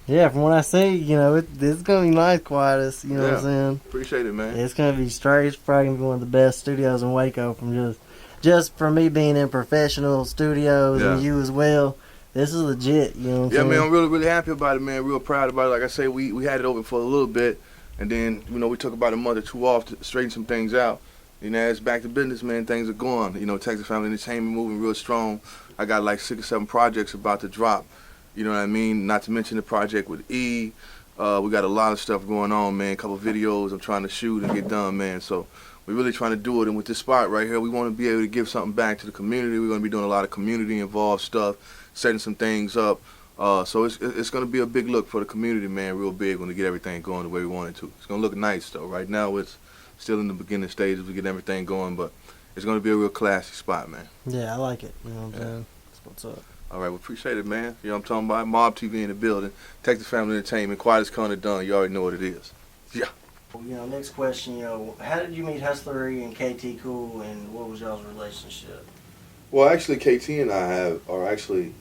Yeah, from what I see, you know, it's gonna be nice, Quietus. You know what I'm saying? Appreciate it, man. It's gonna be straight. It's probably gonna be one of the best studios in Waco. From just for me being in professional studios and you as well. This is legit. You know what I'm saying? Yeah, man. I'm really, really happy about it, man. Real proud about it. Like I say, we had it open for a little bit, and then we took about a month or two off to straighten some things out. You know, it's back to business, man. Things are going. You know, Texas Family Entertainment moving real strong. I got like 6 or 7 projects about to drop. You know what I mean? Not to mention the project with E. We got a lot of stuff going on, man. A couple videos I'm trying to shoot and get done, man. So we're really trying to do it. And with this spot right here, we want to be able to give something back to the community. We're going to be doing a lot of community-involved stuff, setting some things up. So it's going to be a big look for the community, man, real big when we get everything going the way we want it to. It's going to look nice, though. Right now, it's still in the beginning stages. We get everything going, but it's going to be a real classy spot, man. Yeah, I like it. You know what I'm saying? That's what's up. All right, well, appreciate it, man. You know what I'm talking about? Mob TV in the building. Texas Family Entertainment. Quietus Corner done. You already know what it is. Yeah. You know, next question, you know, how did you meet Hustlery and KT Cool, and what was y'all's relationship? Well, actually, KT and I are actually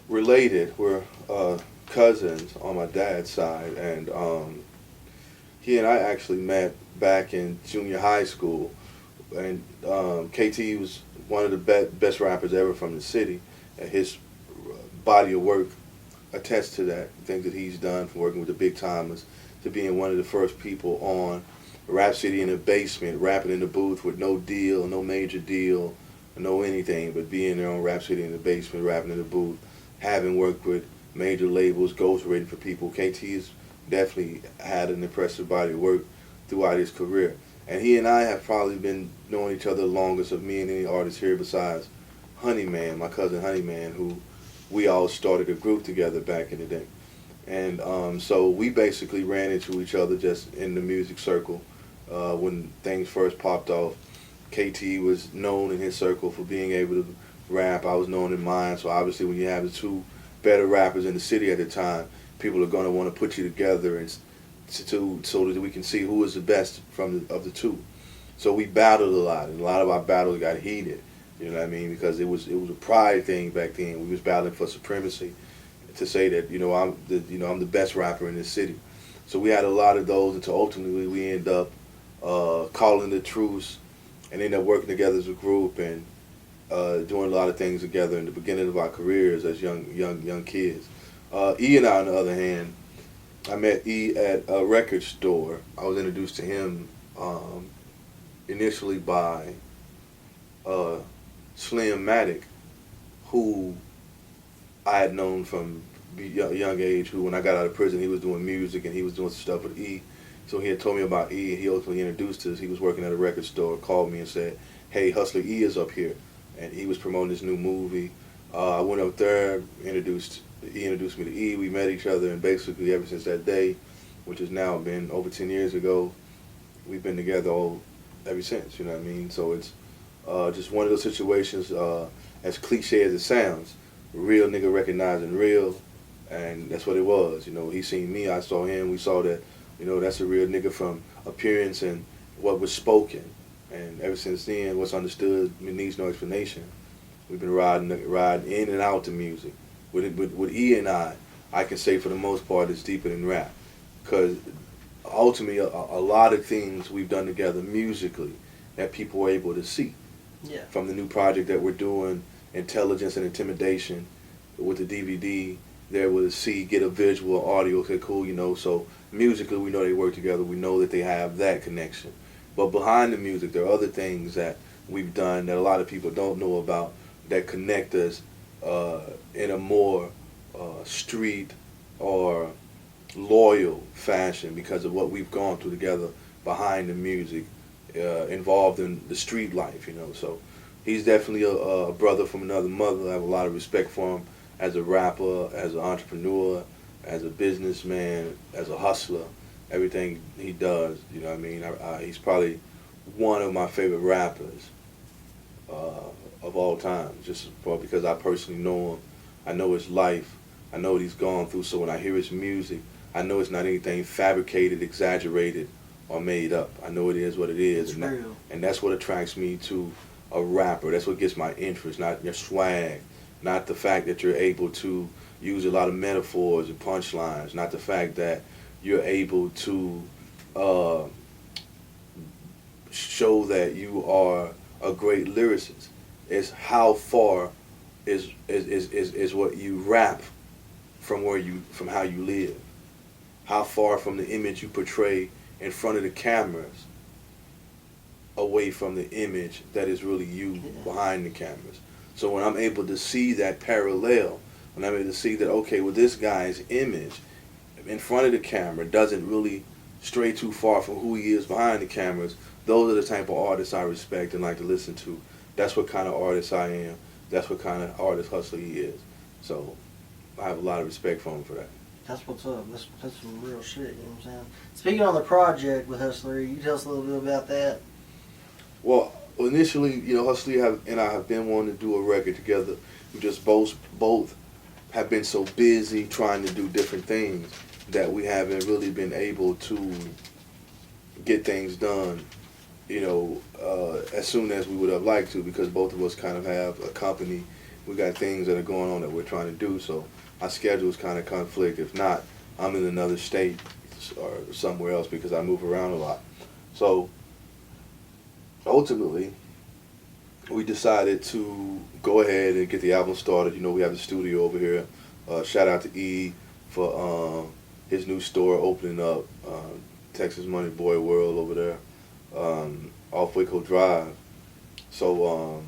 related. We're cousins on my dad's side, and he and I actually met back in junior high school, and KT was one of the best rappers ever from the city, and his body of work attests to that. Things that he's done from working with the big timers to being one of the first people on Rap City in the basement, rapping in the booth with no deal, no major deal, no anything, but being there on Rap City in the basement, rapping in the booth, having worked with major labels, ghostwriting for people. KT's definitely had an impressive body of work throughout his career. And he and I have probably been knowing each other the longest of me and any artist here besides Honeyman, my cousin Honeyman, who we all started a group together back in the day. And so we basically ran into each other just in the music circle when things first popped off. KT was known in his circle for being able to rap. I was known in mine. So obviously when you have the two better rappers in the city at the time, people are going to want to put you together and so that we can see who is the best of the two. So we battled a lot, and a lot of our battles got heated. You know what I mean? Because it was a pride thing back then. We was battling for supremacy, to say that I'm the best rapper in this city. So we had a lot of those until ultimately we end up calling the truce and end up working together as a group and doing a lot of things together in the beginning of our careers as young kids. E and I, on the other hand, I met E at a record store. I was introduced to him initially by Slim Matic, who I had known from a young age, who when I got out of prison, he was doing music and he was doing some stuff with E. So he had told me about E, and he ultimately introduced us. He was working at a record store, called me and said, "Hey, Hustler E is up here." And he was promoting this new movie. I went up there, he introduced me to E. We met each other, and basically ever since that day, which has now been over 10 years ago, we've been together ever since, you know what I mean? So it's just one of those situations, as cliche as it sounds, real nigga recognizing real, and that's what it was. You know, he seen me, I saw him, we saw that, that's a real nigga from appearance and what was spoken. And ever since then, what's understood needs no explanation. We've been riding in and out the music. With E and I can say for the most part it's deeper than rap. Because ultimately, a lot of things we've done together musically that people were able to see. Yeah. From the new project that we're doing, Intelligence and Intimidation, with the DVD, they're able to see, get a visual, audio, okay, cool, So musically, we know they work together. We know that they have that connection. But behind the music, there are other things that we've done that a lot of people don't know about that connect us in a more street or loyal fashion because of what we've gone through together behind the music, involved in the street life, So he's definitely a brother from another mother. I have a lot of respect for him as a rapper, as an entrepreneur, as a businessman, as a hustler. Everything he does, he's probably one of my favorite rappers of all time, just because I personally know him. I know his life. I know what he's gone through. So when I hear his music, I know it's not anything fabricated, exaggerated, or made up. I know it is what it is. It's real. And that's what attracts me to a rapper. That's what gets my interest, not your swag, not the fact that you're able to use a lot of metaphors and punchlines, not the fact that you're able to show that you are a great lyricist. It's how far is what you rap from from how you live. How far from the image you portray in front of the cameras away from the image that is really you behind the cameras. So when I'm able to see that parallel, when I'm able to see that, okay, well, this guy's image in front of the camera doesn't really stray too far from who he is behind the cameras, those are the type of artists I respect and like to listen to. That's what kind of artist I am. That's what kind of artist Hustler he is. So I have a lot of respect for him for that. That's what's up. That's some real shit, you know what I'm saying? Speaking on the project with Hustler, you tell us a little bit about that? Well, initially, Hustler and I have been wanting to do a record together. We just both have been so busy trying to do different things that we haven't really been able to get things done, as soon as we would have liked to, because both of us kind of have a company. We got things that are going on that we're trying to do, so our schedules kind of conflict. If not, I'm in another state or somewhere else because I move around a lot. So ultimately, we decided to go ahead and get the album started. We have the studio over here. Shout out to E for his new store opening up, Texas Money Boy World over there, off Waco Drive. So,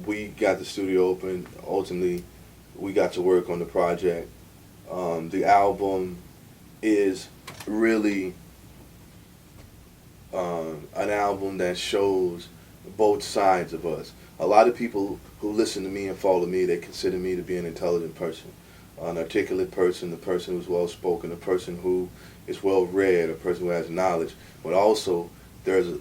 we got the studio open. Ultimately, we got to work on the project. The album is really an album that shows both sides of us. A lot of people who listen to me and follow me, they consider me to be an intelligent person, an articulate person, a person who's well-spoken, a person who is well-read, a person who has knowledge. But also, there's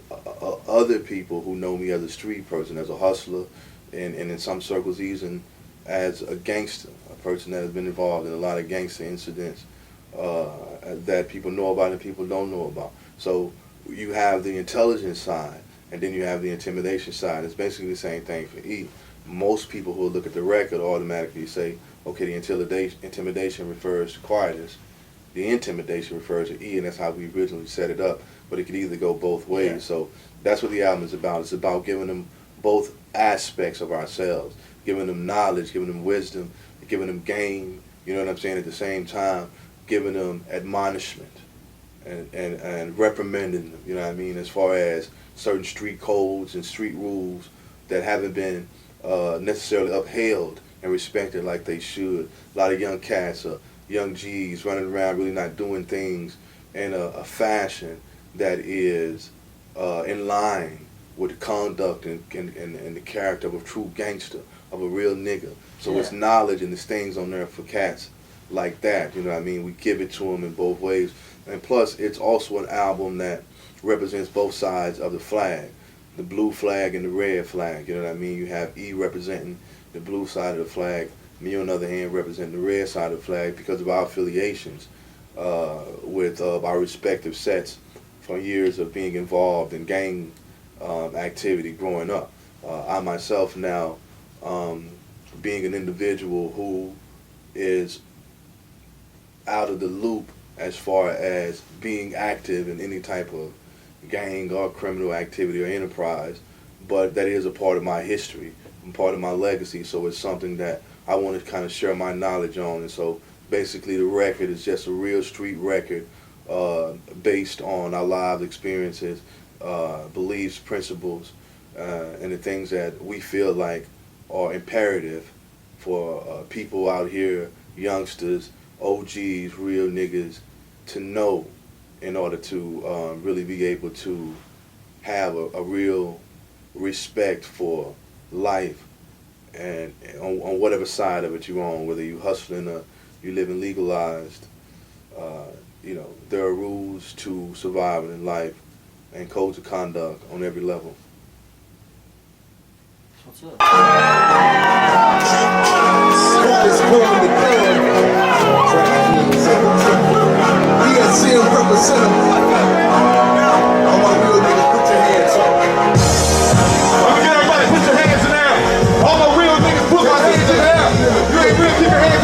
other people who know me as a street person, as a hustler, and in some circles even as a gangster, a person that has been involved in a lot of gangster incidents that people know about and people don't know about. So you have the intelligence side, and then you have the intimidation side. It's basically the same thing for E. Most people who look at the record automatically say, okay, the intimidation refers to Quietus, the intimidation refers to E, and that's how we originally set it up. But it could either go both ways. Yeah. So that's what the album is about. It's about giving them both aspects of ourselves, giving them knowledge, giving them wisdom, giving them game, you know what I'm saying, at the same time, giving them admonishment and reprimanding them, you know what I mean, as far as certain street codes and street rules that haven't been necessarily upheld and respected like they should. A lot of young cats, young G's running around really not doing things in a fashion that is in line with the conduct and the character of a true gangster, of a real nigga. So it's knowledge and there's things on there for cats like that, you know what I mean? We give it to them in both ways. And plus, it's also an album that represents both sides of the flag, the blue flag and the red flag, you know what I mean? You have E representing the blue side of the flag, me on the other hand representing the red side of the flag because of our affiliations with our respective sets from years of being involved in gang activity growing up. I myself now, being an individual who is out of the loop as far as being active in any type of gang or criminal activity or enterprise, but that is a part of my history and part of my legacy, so it's something that I want to kind of share my knowledge on. And so basically the record is just a real street record based on our live experiences, beliefs, principles, and the things that we feel like are imperative for people out here, youngsters, OGs, real niggas, to know in order to really be able to have a real respect for life and on whatever side of it you're on, whether you hustling or you living legalized. There are rules to surviving in life and codes of conduct on every level. What's up? PSM representative. All my real niggas, put your hands up. Let me get everybody, put your hands in the air. All my real niggas, put my hands in the air. You ain't real, keep your hands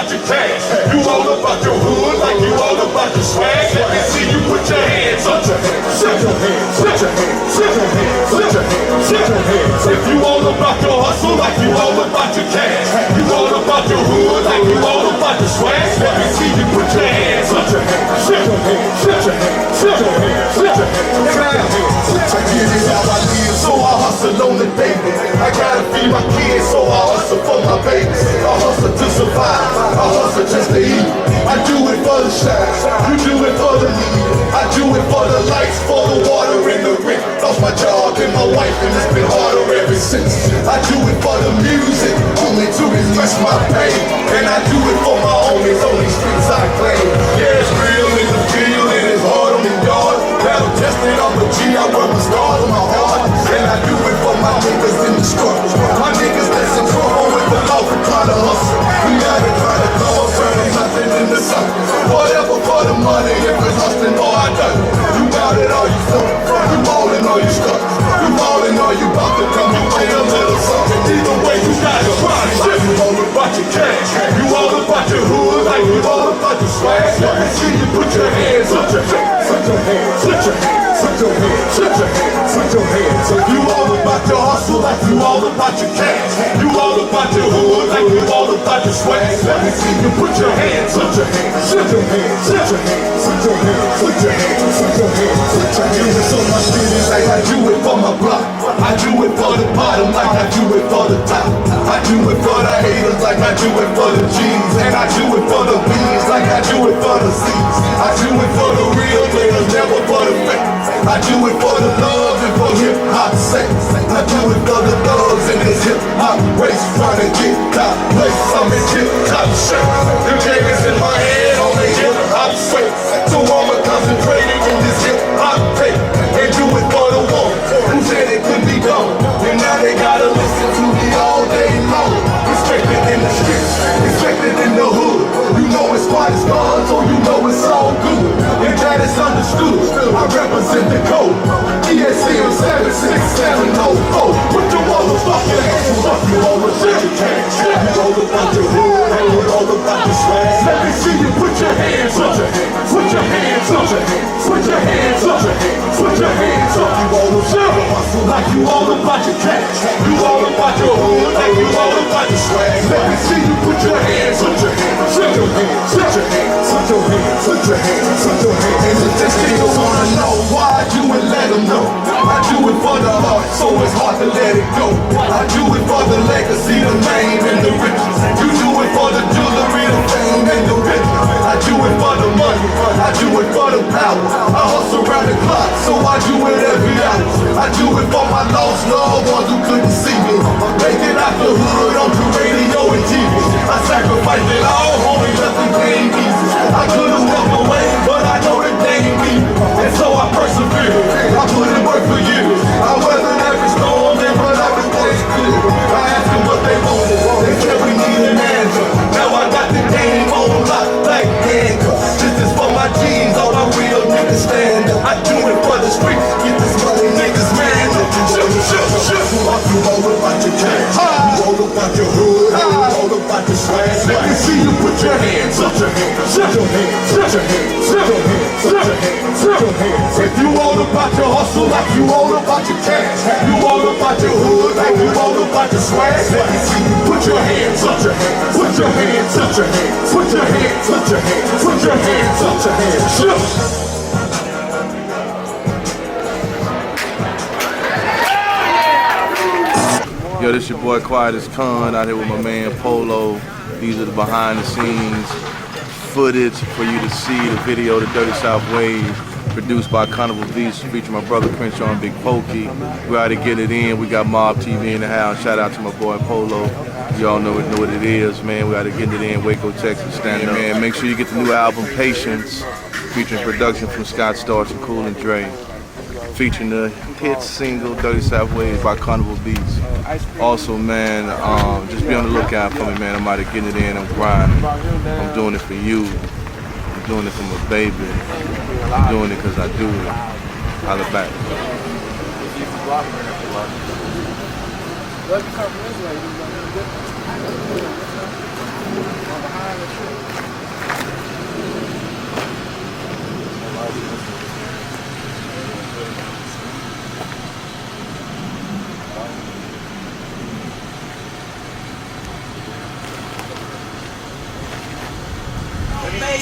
about your cash. You all about your hood like you all about your swag. Let me see you put your hands up. Put your hands, put your hands, put your hands, put your hands, put your hands. If you all about your hustle like you all about your cash. You all about your hood like you all about your swag. Let me see you put your hands up. Put your hands, put your hands, put your hands, put your hands, put your hands. I get it how I live, so I hustle on the daily. I gotta feed my kids, so I hustle for my babies. I hustle to survive, I hustle just to eat. I do it for the shine, you do it for the need. I do it for the lights, for the water and the rent. Lost my job and my wife, and it's been harder ever since. I do it for the music, only to express my pain. And I do it for my homies on these streets I claim. Yeah, it's real in the field, and it's hard on the yard. Battle tested, I'm a G, I wear my scars on my heart. And I do it for my niggas in the struggle. My niggas that's in trouble with the law for trying to hustle. We gotta try to go up, turning nothing into something. Whatever for the money, if it's hustling or I done. You bout it or you stuck, you ballin' or you stuck. You ballin' or you bout to come, you pay a little something. Either way, you gotta grind. You all about your cash, you all about your hood, like you all about your swag. Let me see you put your hands up. Put your hands, put your hands, put your hands, put your hands, put your hands. You all about your hustle, like you all about your cash. You all about your hood, like you all about your swag. Let me see you put your hands up. Put your hands, put your hands, put your hands, put your hands, put your hands, put your hands, put your hands. So my shit is like I do it for my block. I do it for the bottom, like I do it for the top. I do it for the haters, like I do it for the G's. And I do it for the B's, like I do it for the C's. I do it for the real players, never for the fake. I do it for the love and for hip-hop sex. I do it for the thugs in this hip-hop race, trying to get top place. I'm in hip-hop shape. The game is in my head on the hip-hop swing. So I'ma concentrate in this hip-hop tape and do it for the one who said it could be done. And now they gotta listen to me all day long. Respected in the streets, respected in the hood. You know it's Quietus gone, so you know it's all good. And that is understood. I represent the code. ESCM 76704. Put your motherfucking hands up. You all about your cash. You all about your hood. And you all about your swag. Let me see you put your hands up. Put your hands up. Put your hands up. Put your hands up. You all about your hustle like you all about your cash. You all about your hood like you all about your swag. Let me see you put your hands up. Put your hands. Put your hands. Put your hands. Put your hands. Put your hands. Put your hands. And if this nigga wanna know why I do it, let him know. I do it for the heart, so it's hard to let it go. I do it for the legacy, the name, and the riches. You do it for the jewelry, the fame, and the riches. I do it for the money, I do it for the power. I hustle around the clock, so I do it every hour. I do it for my lost loved ones who couldn't see me. Make it out the hood onto radio and TV. I sacrificed it all, homie, nothing came easy. I could've walked away, but I know that they ain't me. And so I persevere, I put in work for years. I weathered every storm, and run everything's clear. I asked them what they wanted, they said we need an answer. Now I got the game on lock like handcuffs. This is for my G's, all my real niggas stand up. I do it for the streets, get this money, niggas man up. You all about your cash, you all about your hood, you all about your swag. Let me see you put your hands up. Put your hands, put your hands, put your hands, put your hands, put your hands, put your hands. If you all about your hustle like you all about your cash, you all about your hood like you all about your swag. Let me see you put your hands up. Put your hands, put your hands, put your hands, put your hands, put your hands up. Put your hands up. Yo, this your boy Quietus out here with my man Polow. These are the behind the scenes footage for you to see, the video, the Dirty South Wave, produced by Carnival Beats, featuring my brother Crenshaw and Big Pokey. We ought to get it in. We got Mob TV in the house. Shout out to my boy Polow. Y'all know what it is, man. We ought to get it in. Waco, Texas, stand up. Man, make sure you get the new album Patience, featuring production from Scott Storch and Cool and Dre, featuring the hit single Dirty South Wave by Carnival Beats. Also, man, just be on the lookout for me, man. I'm out here getting it in. I'm grinding. I'm doing it for you. I'm doing it for my baby. I'm doing it because I do it. Holla back.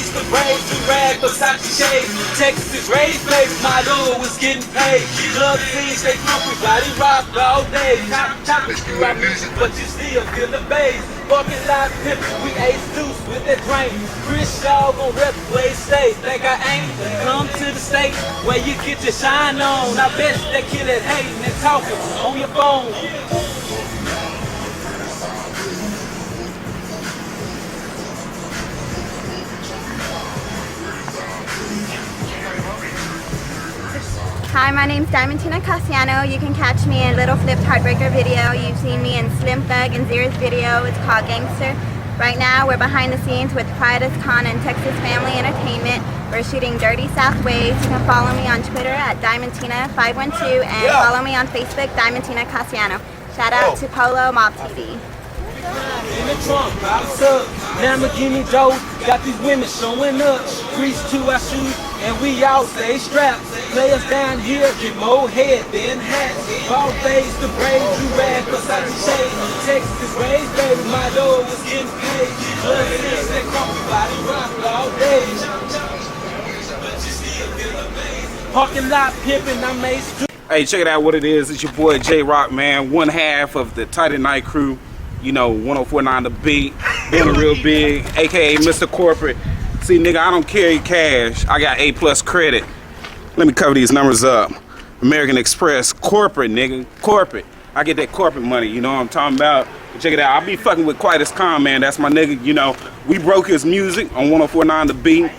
The braids, the rag, Versace shades. Texas is raised, baby. My dude was getting paid. Love scenes, they country body rock all day. Chop, rock music, but you still feel the bass. Fucking live pimpin', we ace deuce with that drink. Chris Shaw gon' rep where he stay. Think I ain't? Come to the States where you get your shine on. I bet they kill that hating and talking on your phone. Hi, my name's Diamantina Cassiano. You can catch me in Little Flipped Heartbreaker video. You've seen me in Slim Thug and Zera's video. It's called Gangster. Right now, we're behind the scenes with Quietus and Texas Family Entertainment. We're shooting Dirty South Ways. You can follow me on Twitter at Diamantina512 and follow me on Facebook, Diamantina Cassiano. Shout out to Polow Mob TV. In the trunk, box up, Lamborghini dope, got these women showing up. Grease to our shoes, and we all stay strapped. Players down here get more head than hats. Ball face, the braids, you rag, Versace shade. Texas raised, baby, my door was getting paid. Blood six, that coffee body rock all day. Parking lot pimping, I made street. Hey, check it out what it is. It's your boy J-Rock, man. One half of the Tight Night crew. You know, 1049 The Beat, being real big, aka Mr. Corporate. See, nigga, I don't carry cash. I got A+ credit. Let me cover these numbers up. American Express, corporate, nigga, corporate. I get that corporate money, you know what I'm talking about? But check it out, I be fucking with Quietus, man. That's my nigga, you know. We broke his music on 1049 The Beat.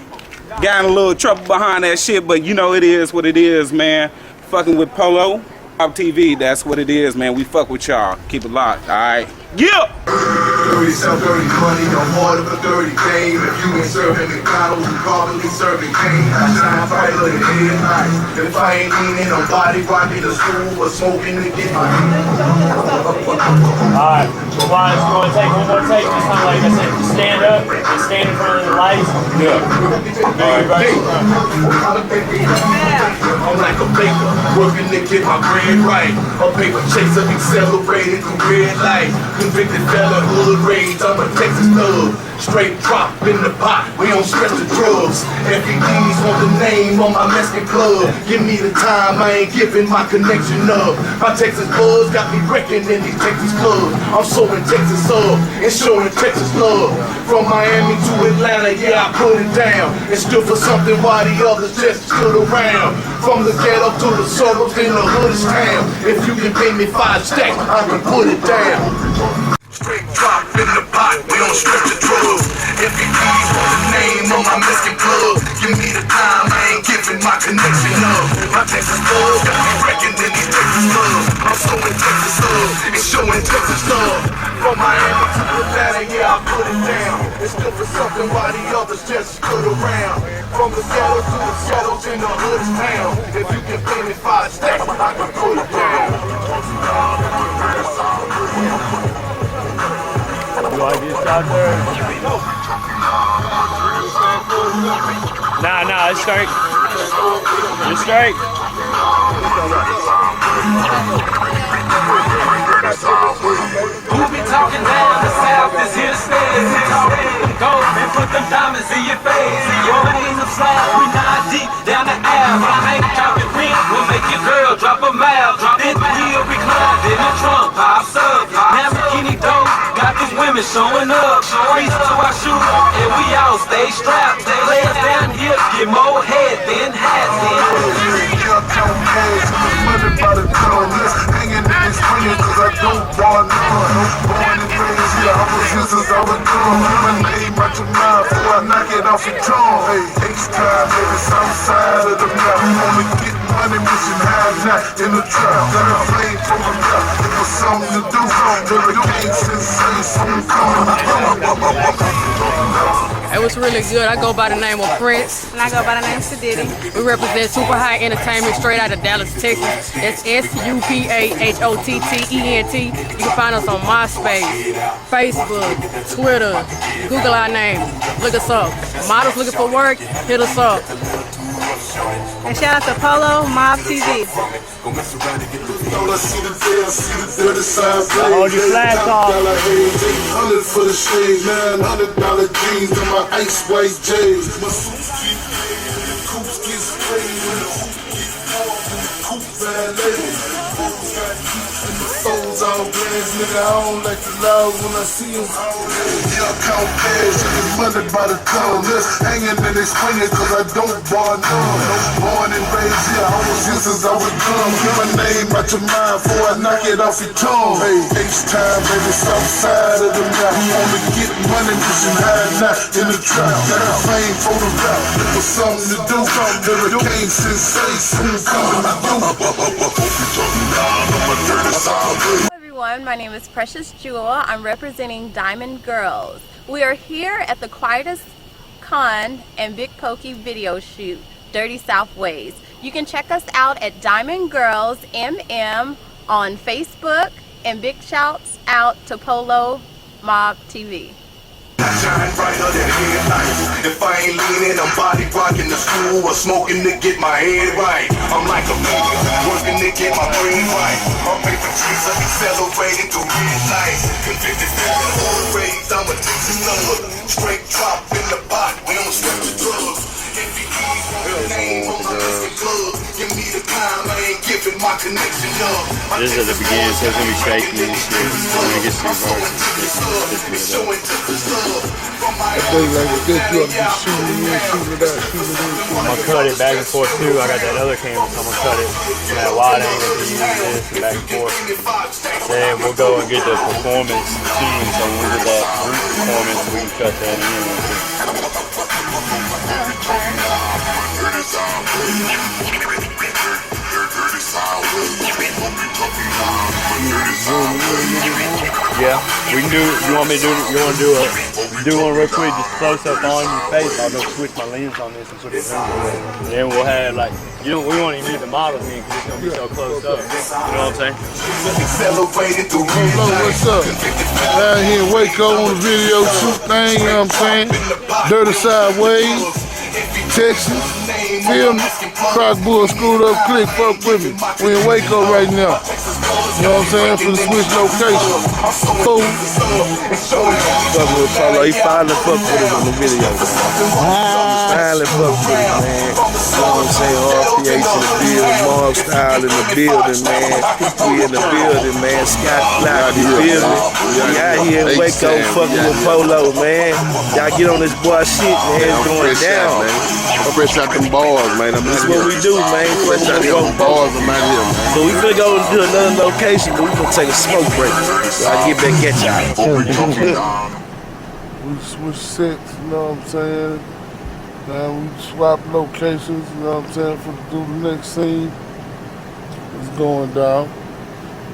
Got in a little trouble behind that shit, but you know it is what it is, man. Fucking with Polow. TV, that's what it is, man. We fuck with y'all. Keep it locked, alright? Yeah! Dirty South, dirty money, I'm hard of a dirty game. If you ain't serving McDonald's, you probably serving cane. I shine bright like a headlight. If I ain't leaning on body rocking the school or smoking to get my Alright, Brian's going to take one more take. This time, like I said, stand up and stand in front of the lights. Yeah. Alright, I'm like a baker, working to get my bread right. A paper chaser, accelerated through red light. Convicted fella, hood rage, I'm a Texas thug. Straight drop in the pot, we don't stretch the drugs. FEDs want the name on my Mexican club. Give me the time, I ain't giving my connection up. My Texas buzz got me wrecking in these Texas clubs. I'm showing Texas up and showing Texas love. From Miami to Atlanta, yeah, I put it down. And stood for something while the others just stood around. From the ghetto to the suburbs in the hood is town. If you can pay me 5 stacks, I can put it down. Straight drop in the pot, we don't stretch the drugs. FEDs want the name on my Mexican club. Give me the time, I ain't giving my connection up. My Texas love got me wrecking in these Texas love. I'm showing Texas love and showing Texas love. From Miami to Atlanta, yeah, I put it down. It's good for something while the others just stood around. From the ghetto to the ghettos in the hood is town. If you can pay me 5 stacks, I can put it down. You like this out there? Nah, it's straight. It's straight. Who be talking down the South is here to stay. We talking them gold and put them diamonds in your face. Your veins of slab, we 9 deep down the aisle. I ain't dropping rent, we'll make your girl drop a mile. Drop it, heel reclined in the trunk, pops up. Lamborghini dope, got these women showing up. Reach to our shoe, and we all stay strapped. Players down here get more head than hats. Hanging in this money cause I don't want none. Born and raised here, I was here since I was young. My name, my Jamal, before I knock it off the drum. Hey, H-time, baby, south side of the map. Only get money, mission high, not in the trap. Got a flame from the map, it was something to do. Every gang sensation, something coming. Hey, It's really good. I go by the name of Prince. And I go by the name Sadiddy. We represent Super High Entertainment straight out of Dallas, Texas. That's SUPAHOTTENT. You can find us on MySpace, Facebook, Twitter. Google our name. Look us up. Models looking for work, hit us up. And shout out to Polow, Mob TV. Hold your flag off. $800 for the shade, $900 jeans and my ice white J's. My suits keep paid when the coops get sprayed, when the hoop get warm, when the coop valet. Fools got heat and the souls all glass, nigga. I don't like the loud when I see them. Yeah, I count cash and it's money by the ton. Just hanging and they swinging cause I don't bar none. No born and raised here, I was here since I was young. Get my name out your mind before I knock it off your tongue. Hey, H-time, baby, south side of the map. You wanna get money, mission high, not in the trap. Got a fame for the rap, looking for something to do. Hurricane sensation, soon coming to do. Hello everyone, my name is Precious Jewel. I'm representing Diamond Girls. We are here at the Quietus Con and Big Pokey video shoot, Dirty South Ways. You can check us out at Diamond Girls MM on Facebook, and big shouts out to Polow Mob TV. Shine brighter than headlights. If I ain't leaning, I'm body rocking the school or smoking to get my head right. I'm like a man, working to get my brain right. My paper trees are accelerating through red lights. Convicted felon, all rage, I'm a Texas number. Straight drop in the pot, we don't sweat the drugs. MVPs want the name on my biscuit club. Give me the time, I ain't giving my connection up. This is at the beginning, so it's gonna be shaky and shit. When it gets to the verse, I'm gonna cut it back and forth too. I got that other camera, so I'm gonna cut it from that wide angle to use this and back and forth. Then we'll go and get the performance scene, so when we get that group performance, we can cut that in. Yeah, we can do. You want me to do? You want to do one real quick? Just close up on your face. I'll go switch my lens on this and put it in. And then we'll have like we won't even need the models in because it's gonna be so close up. You know what I'm saying? What's up? Down here in Waco on the video shoot thing, you know what I'm saying? Dirty Sideways, Texas, feel me? Crock Bull, Screwed Up Click, fuck with me. We in Waco right now. You know what I'm saying? For the switch location. Cool. Fuck with Polow. He finally fucked with him on the video. Finally fucked with him, man. You know what I'm saying? RPH in the building, Mob Style in the building, man. We in the building, man. Scott Black, you feel me? We out here in Waco fucking with Polow, man. Y'all get on this boy shit, man. It's going down. I'm fresh out them bars, man. That's what we do, man. Fresh out them bars, I'm out here, man. So we finna go to another location, but we gonna take a smoke break. So I get back at y'all. We switch sets, you know what I'm saying? We swap locations, you know what I'm saying, for to do the next scene. It's going down.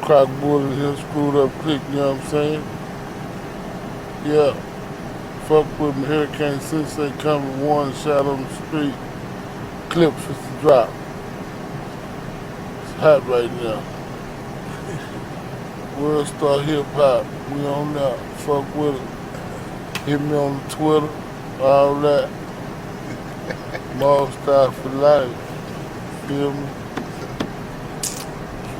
Crock Bull in here, Screwed Up Click, you know what I'm saying? Yeah. Fuck with me, Hurricane Sensei coming, one shot on the street. Clips is to drop. It's hot right now. World Star Hip Hop, we on that. Fuck with it. Hit me on Twitter, all that. Mob Style for life. Feel me?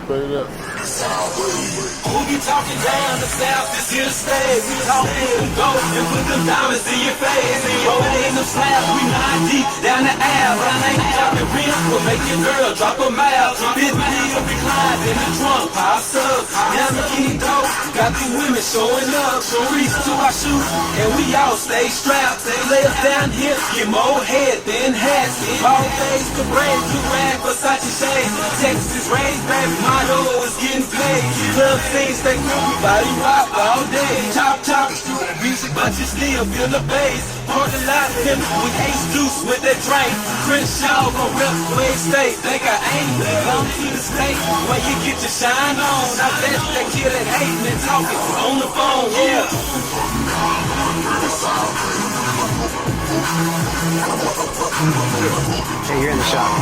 Straight up. Who be talking down the south, this here to stay. We talk and go and put them diamonds in your face. Roll in them slabs, we 9 deep down the aisle. But I ain't dropping rims, will make your girl drop a mile. 50 reclines in the trunk, pops up. Now the king dope, got the women showing up. Streets to our shoes, and we all stay strapped. They lay us down here, get more head than hats. All days to brand, to rag, Versace shades. Texas raised, baby, motto is getting paid. Club scenes, stay cool, body rock all day. Chop, chop, music, but you still feel the bass. Parking lot, him with Ace Deuce with that drink. Crenshaw gon' rep Wade State. Think I ain't come to the state where you get your shine on. I bet that kid that hating and talking on the phone, yeah. Hey, you're in the shop.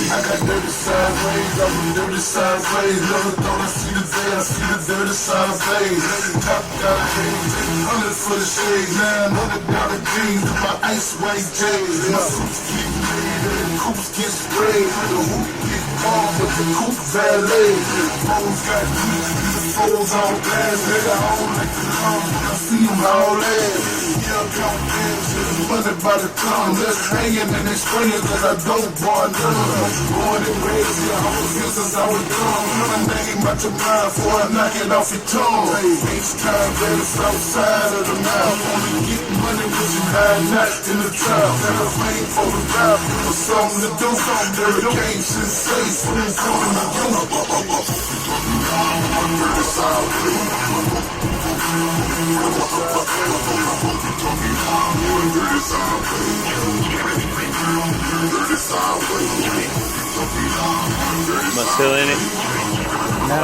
I got dirty sideways, I'm dirty sideways. Never thought I'd see the day, I see the dirty sideways. Top got jeans, 100 for the shades, $900 jeans with my ice white J's. My suits keep made and the coops get sprayed. The hoop get bomb with the coupe valet. Phones got heat, the phones on glass. Nigga, I don't like to come, I see them all ass. Yeah, count bands, money by the ton. Let's hanging and they spraying cause I don't want none. Born and raised here, I was here since I was young. My name out your mind before I knock it off your tongue. H-time, better south side of the mouth. Only get money with you high knots in the trap. Never rain for the rap, for something to do. Dirty game sensation, it's coming to you. Am I still in it? No.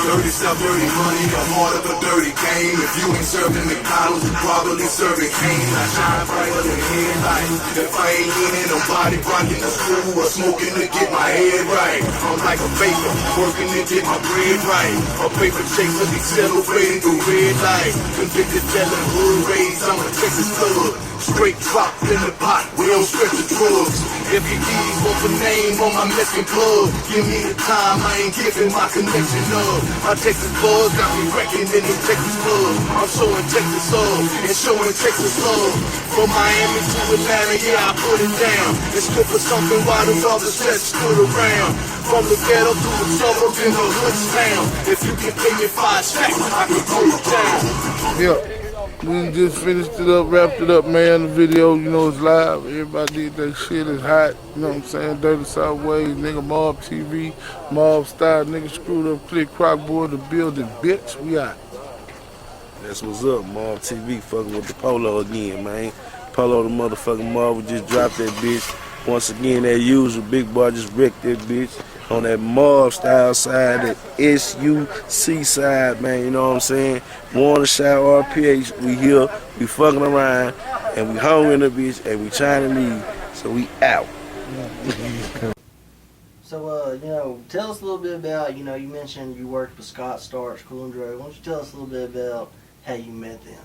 Dirty stuff, dirty money, I'm part of a dirty game. If you ain't serving McDonald's, you probably serving cane. I shine brighter than headlights. If I ain't leaning, nobody rocking the screw or smoking to get my head right. I'm like a baker, working to get my bread right. A paper chaser, be celebrating through red light. Convicted telling hood raids, I'm a Texas thug. Straight drop in the pot, we don't stretch the drugs. If you need what's a name on my Mexican plug, give me the time, I ain't giving my connection up. My Texas buzz got me wrecking in the Texas club. I'm showing Texas love and showing Texas love. From Miami to Atlanta, yeah, I put it down. It's good for something while the others just stood around. From the ghetto to the suburbs in the hood town. If you can pay me 5 stacks, I can put it down. Yeah. We just finished it up, wrapped it up, man. The video, you know, is live. Everybody did that shit. It's hot. You know what I'm saying? Dirty Southways, nigga, Mob TV, Mob Style, nigga, screwed up, click, crock board, the building, bitch. We out. That's what's up, Mob TV, fucking with the Polow again, man. Polow the motherfucking Mob, we just dropped that bitch. Once again, that usual, big boy just wrecked that bitch. On that Mob Style side, that SUC side, man, you know what I'm saying? Warner Shot RPH, we here, we fucking around, and we home in the bitch, and we trying to leave, so we out. So, you know, tell us a little bit about, you know, you mentioned you worked with Scott Starks, Cool and Dre. Why don't you tell us a little bit about how you met them,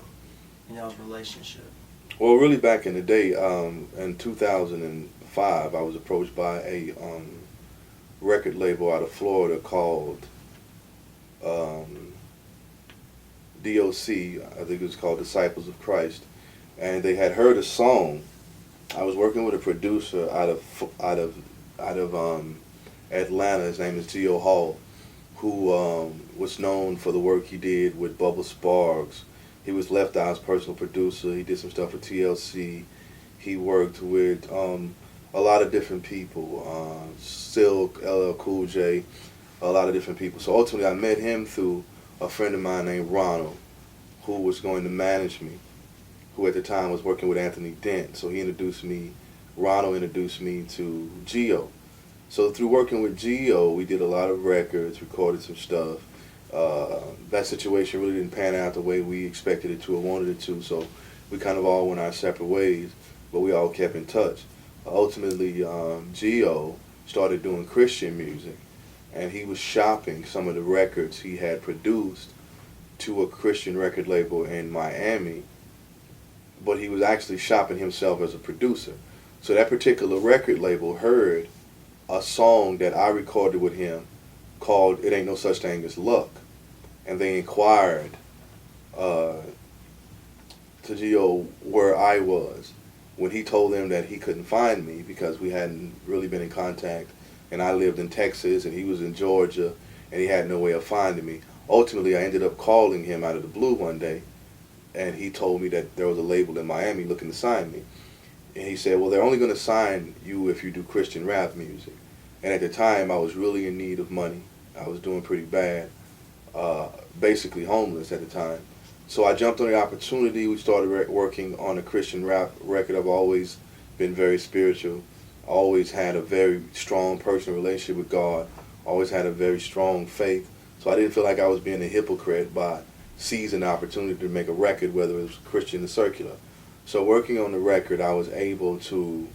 you know, relationship? Well, really back in the day, in 2005, I was approached by a record label out of Florida called DOC, I think it was called Disciples of Christ, and they had heard a song. I was working with a producer out of Atlanta. His name is Geo Hall, who was known for the work he did with Bubba Sparks. He was Left Eye's personal producer. He did some stuff for TLC. He worked with a lot of different people, Silk, LL Cool J, a lot of different people. So ultimately I met him through a friend of mine named Ronald, who was going to manage me, who at the time was working with Anthony Dent. So Ronald introduced me to Geo. So through working with Geo, we did a lot of records, recorded some stuff. That situation really didn't pan out the way we expected it to or wanted it to, so we kind of all went our separate ways, but we all kept in touch. Ultimately, Geo started doing Christian music, and he was shopping some of the records he had produced to a Christian record label in Miami, but he was actually shopping himself as a producer. So that particular record label heard a song that I recorded with him called It Ain't No Such Thing as Luck, and they inquired to Geo where I was. When he told them that he couldn't find me because we hadn't really been in contact, and I lived in Texas and he was in Georgia and he had no way of finding me. Ultimately, I ended up calling him out of the blue one day, and he told me that there was a label in Miami looking to sign me. And he said, well, they're only going to sign you if you do Christian rap music. And at the time, I was really in need of money. I was doing pretty bad, basically homeless at the time. So I jumped on the opportunity. We started working on a Christian rap record. I've always been very spiritual. I always had a very strong personal relationship with God. Always had a very strong faith. So I didn't feel like I was being a hypocrite by seizing the opportunity to make a record, whether it was Christian or secular. So working on the record, I was able to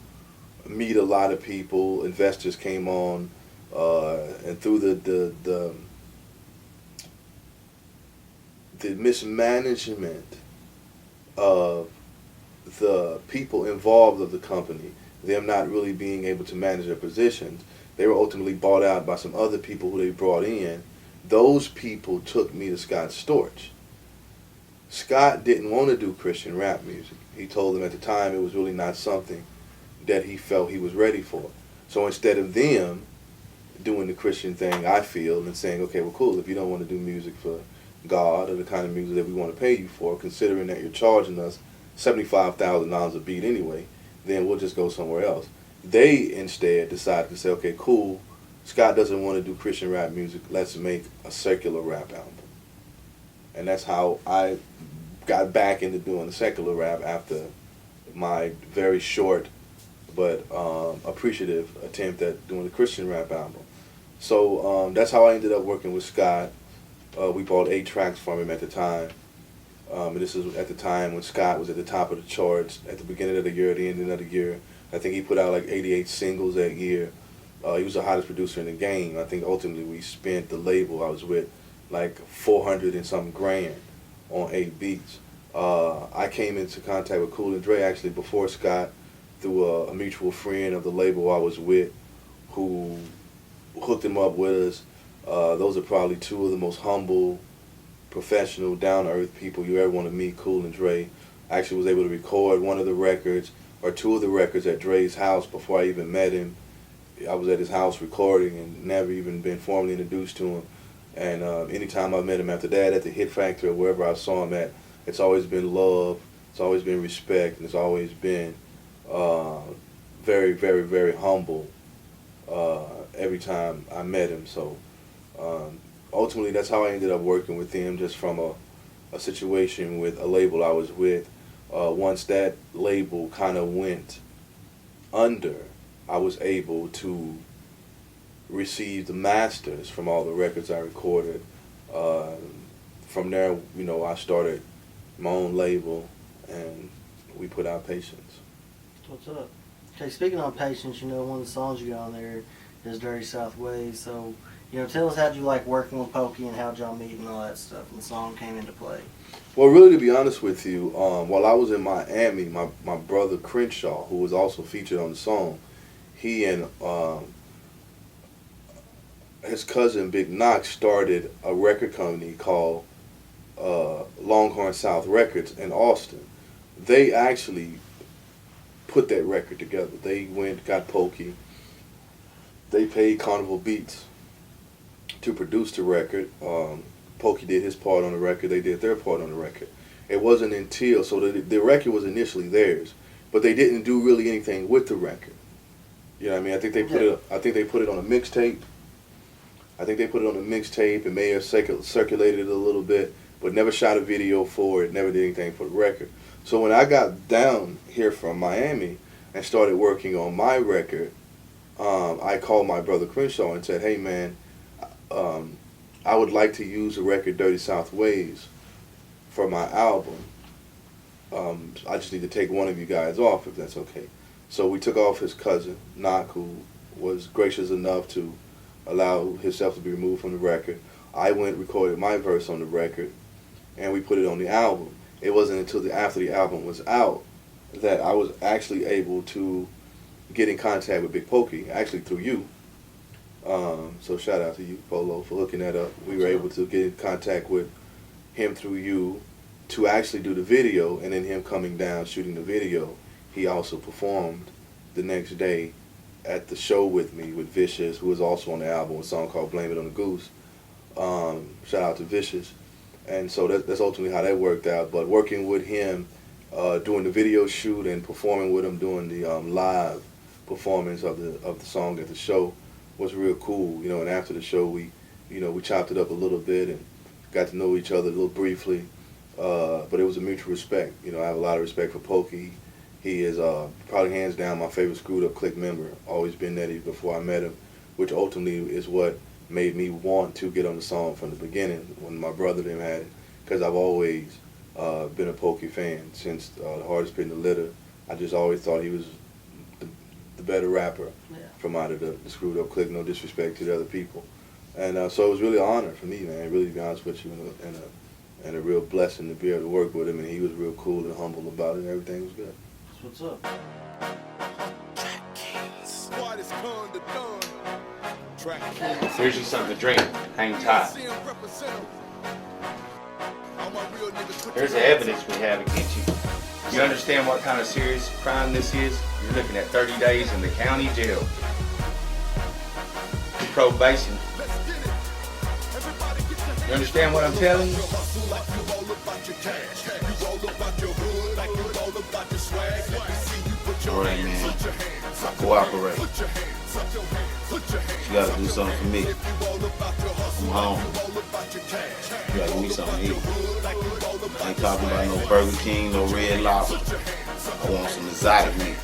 meet a lot of people. Investors came on, and through the mismanagement of the people involved of the company, them not really being able to manage their positions, they were ultimately bought out by some other people who they brought in. Those people took me to Scott Storch. Scott didn't want to do Christian rap music. He told them at the time it was really not something that he felt he was ready for. So instead of them doing the Christian thing, I feel, and saying, okay, well, cool, if you don't want to do music for God or the kind of music that we want to pay you for, considering that you're charging us $75,000 a beat anyway, then we'll just go somewhere else. They instead decided to say, okay, cool, Scott doesn't want to do Christian rap music, let's make a secular rap album. And that's how I got back into doing the secular rap after my very short but appreciative attempt at doing the Christian rap album. So that's how I ended up working with Scott. We bought 8 tracks from him at the time. And this is at the time when Scott was at the top of the charts at the beginning of the year, at the end of the year. I think he put out like 88 singles that year. He was the hottest producer in the game. I think ultimately we spent, the label I was with, like 400 and something grand on 8 beats. I came into contact with Cool and Dre actually before Scott through a mutual friend of the label I was with who hooked him up with us. Those are probably 2 of the most humble, professional, down-to-earth people you ever want to meet, Cool and Dre. I actually was able to record one of the records, or 2 of the records at Dre's house before I even met him. I was at his house recording and never even been formally introduced to him. And anytime I met him after that, at the Hit Factory or wherever I saw him at, it's always been love, it's always been respect, and it's always been very, very, very humble every time I met him. So ultimately, that's how I ended up working with him, just from a situation with a label I was with. Once that label kind of went under, I was able to receive the masters from all the records I recorded. From there, you know, I started my own label, and we put out Patience. What's up? Okay, speaking of Patience, you know, one of the songs you got on there is Dirty South Ways. So, you know, tell us how'd you like working with Pokey and how'd y'all meet and all that stuff, and the song came into play. Well, really, to be honest with you, while I was in Miami, my brother Crenshaw, who was also featured on the song, he and his cousin Big Knox started a record company called Longhorn South Records in Austin. They actually put that record together. They went, got Pokey. They paid Carnival Beats to produce the record. Pokey did his part on the record. They did their part on the record. It wasn't until, so the record was initially theirs, but they didn't do really anything with the record. You know what I mean? I think they put it. I think they put it on a mixtape. I think they put it on a mixtape and may have circulated it a little bit, but never shot a video for it. Never did anything for the record. So when I got down here from Miami and started working on my record, I called my brother Crenshaw and said, "Hey man, I would like to use the record Dirty South Ways for my album. I just need to take one of you guys off, if that's okay." So we took off his cousin, Knock, who was gracious enough to allow himself to be removed from the record. I went and recorded my verse on the record, and we put it on the album. It wasn't until after the album was out that I was actually able to get in contact with Big Pokey, actually through you. So shout out to you, Polow, for hooking that up. We were able to get in contact with him through you to actually do the video, and then him coming down, shooting the video. He also performed the next day at the show with me with Vicious, who was also on the album, a song called Blame It on the Goose. Shout out to Vicious. And so that's ultimately how that worked out. But working with him, doing the video shoot and performing with him, doing the live performance of the song at the show was real cool. You know, and after the show we we chopped it up a little bit and got to know each other a little briefly. But it was a mutual respect. I have a lot of respect for Pokey. He is probably hands down my favorite Screwed Up Click member. Always been that even before I met him, which ultimately is what made me want to get on the song from the beginning when my brother them had it, because I've always been a Pokey fan since The Hardest Pit in the Litter. I just always thought he was the better rapper from out of the Screwed Up Click, no disrespect to the other people. And so it was really an honor for me, man, really, to be honest with you, and a real blessing to be able to work with him, and he was real cool and humble about it, and everything was good. That's what's up. Here's you something to drink. Hang tight. Here's the evidence we have against you. You understand what kind of serious crime this is? You're looking at 30 days in the county jail. Probation. You understand what I'm telling you? All right, man. I cooperate. You gotta do something for me. I'm home. You gotta give me something to eat. I ain't talking about no Burger King, no Red Lobster. I want some exotic meat.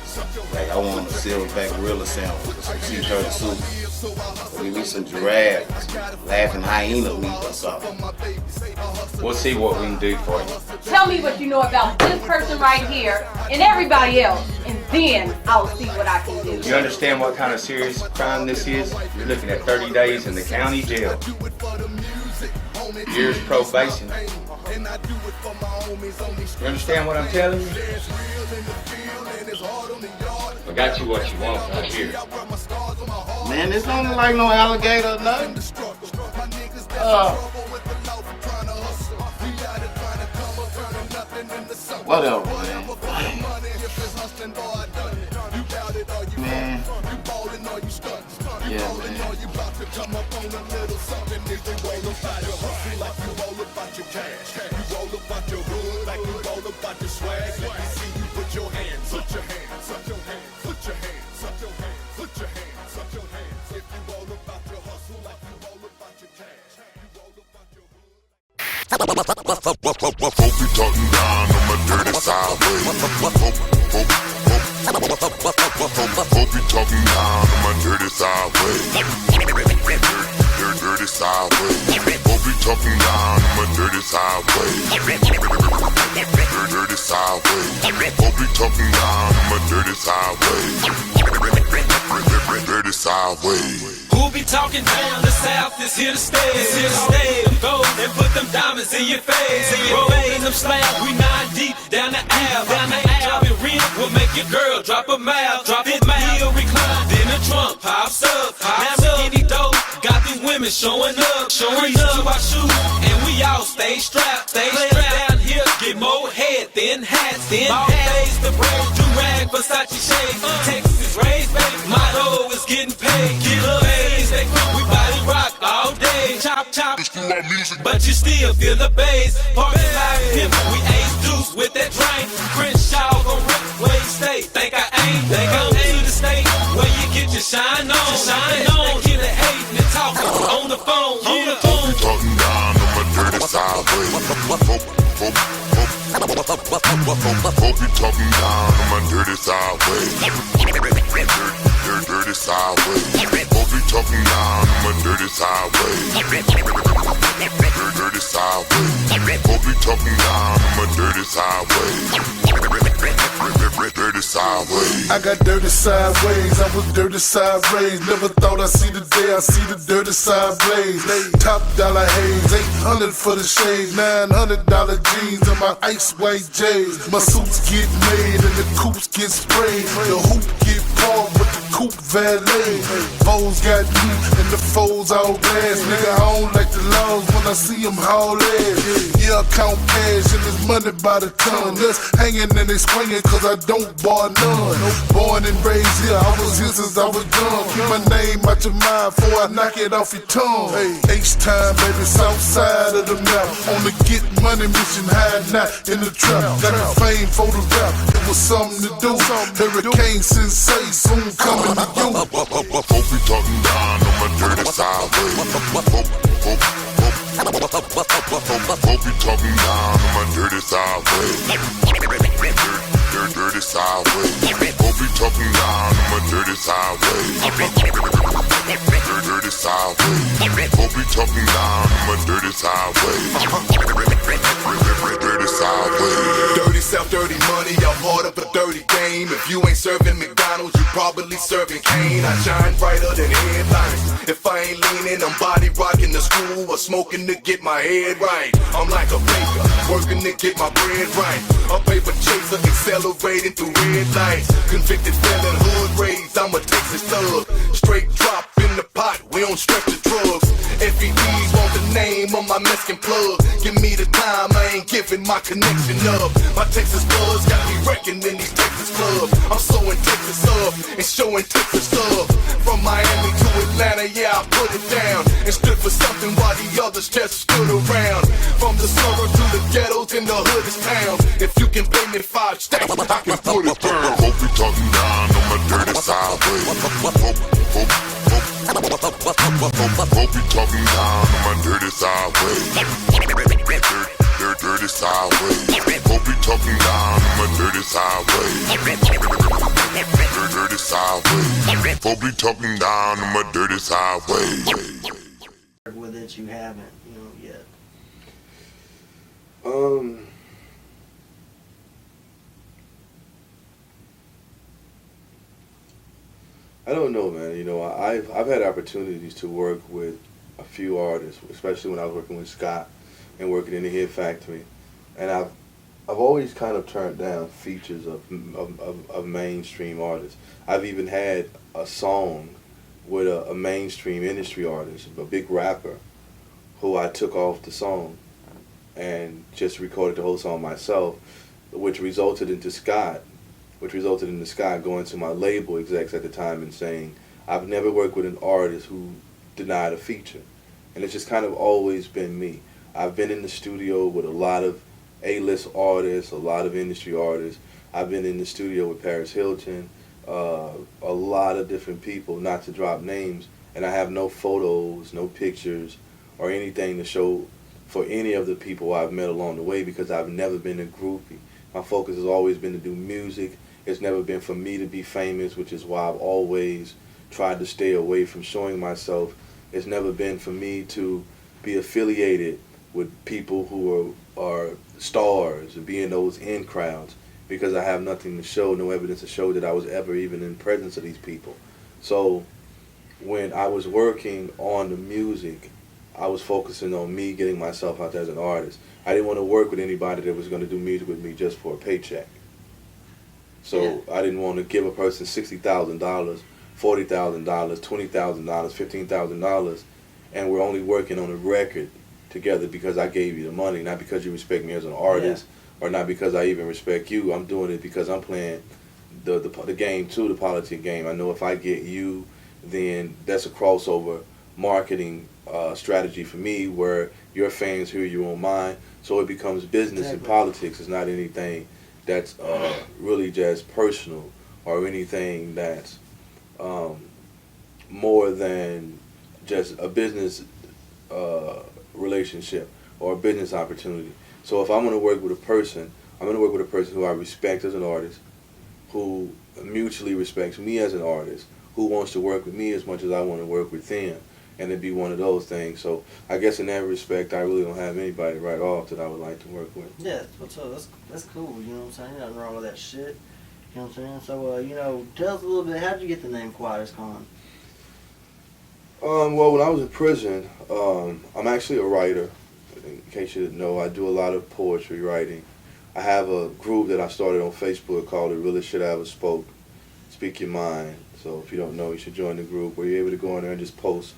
Like I want a silverback gorilla sandwich or some sea turtle soup. Or give me some giraffe, laughing hyena meat or something. We'll see what we can do for you. Tell me what you know about this person right here and everybody else, and then I'll see what I can do. You understand what kind of serious crime this is? You're looking at 30 days in the county jail. Years probation. You understand what I'm telling you? I got you what you want right here. Man, this don't look like no alligator or nothing. Whatever, man. Man. Yeah, man. Hope you talking down on my dirty sideways. Hope you talking down on my dirty sideways. Dirty sideways. Hope you talking down on my dirty sideways. Dirty sideways. Hope you talking down on my dirty sideways. Dirty sideways. Who be talking down the south is here to stay. It's here to stay. Them gold and put them diamonds in your face. Rolling them slabs, we 9 deep down the aisle. Dropping rim will make your girl drop a mouth. Drop it heel recline, then the trunk pops up. Lamborghini dope, got these women showing up. Showing up to our shoes, and we all stay strapped. Stay strapped down here, get more head than hats. Then all days the brand do rag, Versace shades. Texas raised, baby. Motto is getting paid. Get up, they we body rock all day. Chop, chop, but you still feel the bass. Party like him, we ace deuce with that drink. Crenshaw gon' rip where you stay. Think I ain't, think I'm to the state where you get your shine on. Shine on, get the hating and talking on the phone. On the phone. Talking down on my dirty sideways. Hope you talking down on my dirty sideways. Dirty sideways. Hope you talking down on my dirty sideways. Dirty sideways. Hope you talking down on my dirty sideways. Dirty sideways. I got dirty sideways, I was dirty sideways. Never thought I'd see the day I see the dirty side blaze. Top dollar haze, 800 for the shades, $900 jeans and my ice white J's. My suits get made and the coops get sprayed. The hoop get parked with the coupe valet. Foes got heat and the foes all glass. Nigga, I don't like the laws when I see them haul ass. Yeah, I count cash and it's money by the ton. Let's hanging and they swinging cause I don't bar none. Born and raised here, I was here since I was young. Keep my name out your mind before I knock it off your tongue. H-time, baby, south side of the map. On the get money mission, hide not in the trap. Got the fame for the rap, it was something to do. Hurricane Sensei, soon coming be talking down on my dirty side way. Folk be talking down on my dirty side way. Dirty side way. Folk be talking down on my dirty side way. Dirty side way. Folk be talking down on my dirty side way. Dirty side way. Dirty South, dirty money, I'm hard up a dirty game. If you ain't serving McDonald's, you probably serving cane. I shine brighter than headlights. If I ain't leaning, I'm body rocking the school or smoking to get my head right. I'm like a baker, working to get my bread right. A paper chaser, accelerating through red lights. Convicted felon, hood raised, I'm a Texas thug. Straight drop in the pot, we don't stretch the drugs. FEDs want the name of my Mexican plug. Give me the time, I ain't giving my connection up. My Texas buzz got me wrecking in these Texas clubs. I'm sewing Texas up and showing Texas love. From Miami to Atlanta, yeah, I put it down. And stood for something while the others just stood around. From the suburbs to the ghettos in the hoodest towns. If you can pay me 5 stacks, I can put it down. Folk be talking down on my dirty side way. Folk be talking down on my dirty side way. Dirty side way. Folk be talking down on my dirty side way. Dirty side way. Folk be talking down on my dirty side way. With it, you haven't, yet. I don't know, man. I've had opportunities to work with a few artists, especially when I was working with Scott and working in the Hit Factory, and I've always kind of turned down features of mainstream artists. I've even had a song with a mainstream industry artist, a big rapper, who I took off the song and just recorded the whole song myself, which resulted in the Scott going to my label execs at the time and saying, I've never worked with an artist who denied a feature. And it's just kind of always been me. I've been in the studio with a lot of A-list artists, a lot of industry artists. I've been in the studio with Paris Hilton, a lot of different people, not to drop names, and I have no photos, no pictures, or anything to show for any of the people I've met along the way because I've never been a groupie. My focus has always been to do music. It's never been for me to be famous, which is why I've always tried to stay away from showing myself. It's never been for me to be affiliated with people who are stars and be in those in crowds because I have nothing to show, no evidence to show that I was ever even in presence of these people. So when I was working on the music, I was focusing on me getting myself out there as an artist. I didn't want to work with anybody that was going to do music with me just for a paycheck. So I didn't want to give a person $60,000, $40,000, $20,000, $15,000, and we're only working on a record together because I gave you the money, not because you respect me as an artist, or not because I even respect you. I'm doing it because I'm playing the game too, the politic game. I know if I get you, then that's a crossover marketing strategy for me where your fans hear you on mine, so it becomes business and politics. It's not anything that's really just personal or anything that's more than just a business relationship or a business opportunity. So if I'm going to work with a person, I'm going to work with a person who I respect as an artist, who mutually respects me as an artist, who wants to work with me as much as I want to work with them. And it'd be one of those things. So I guess in that respect, I really don't have anybody right off that I would like to work with. Yeah, what's up? That's cool. You know what I'm saying? Nothing wrong with that shit. You know what I'm saying? So, tell us a little bit. How did you get the name Quietus Con? Well, when I was in prison, I'm actually a writer. In case you didn't know, I do a lot of poetry writing. I have a group that I started on Facebook called The Realest Shit I Ever Spoke. Speak Your Mind. So if you don't know, you should join the group where you're able to go in there and just post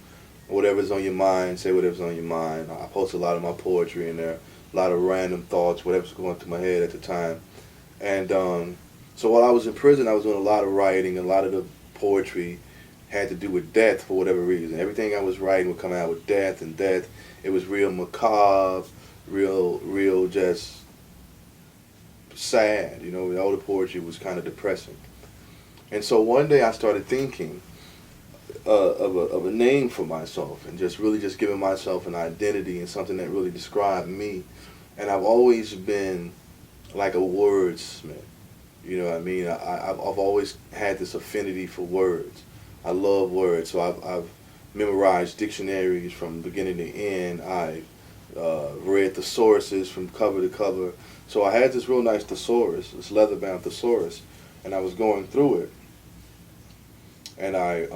whatever's on your mind, say whatever's on your mind. I post a lot of my poetry in there, a lot of random thoughts, whatever's going through my head at the time. And so while I was in prison, I was doing a lot of writing. A lot of the poetry had to do with death for whatever reason. Everything I was writing would come out with death and death. It was real macabre, real just sad. All the poetry was kind of depressing. And so one day I started thinking of a name for myself, and just really just giving myself an identity and something that really described me. And I've always been like a wordsmith. You know what I mean? I've always had this affinity for words. I love words, so I've memorized dictionaries from beginning to end. I read thesauruses from cover to cover. So I had this real nice thesaurus, this leather-bound thesaurus, and I was going through it. And I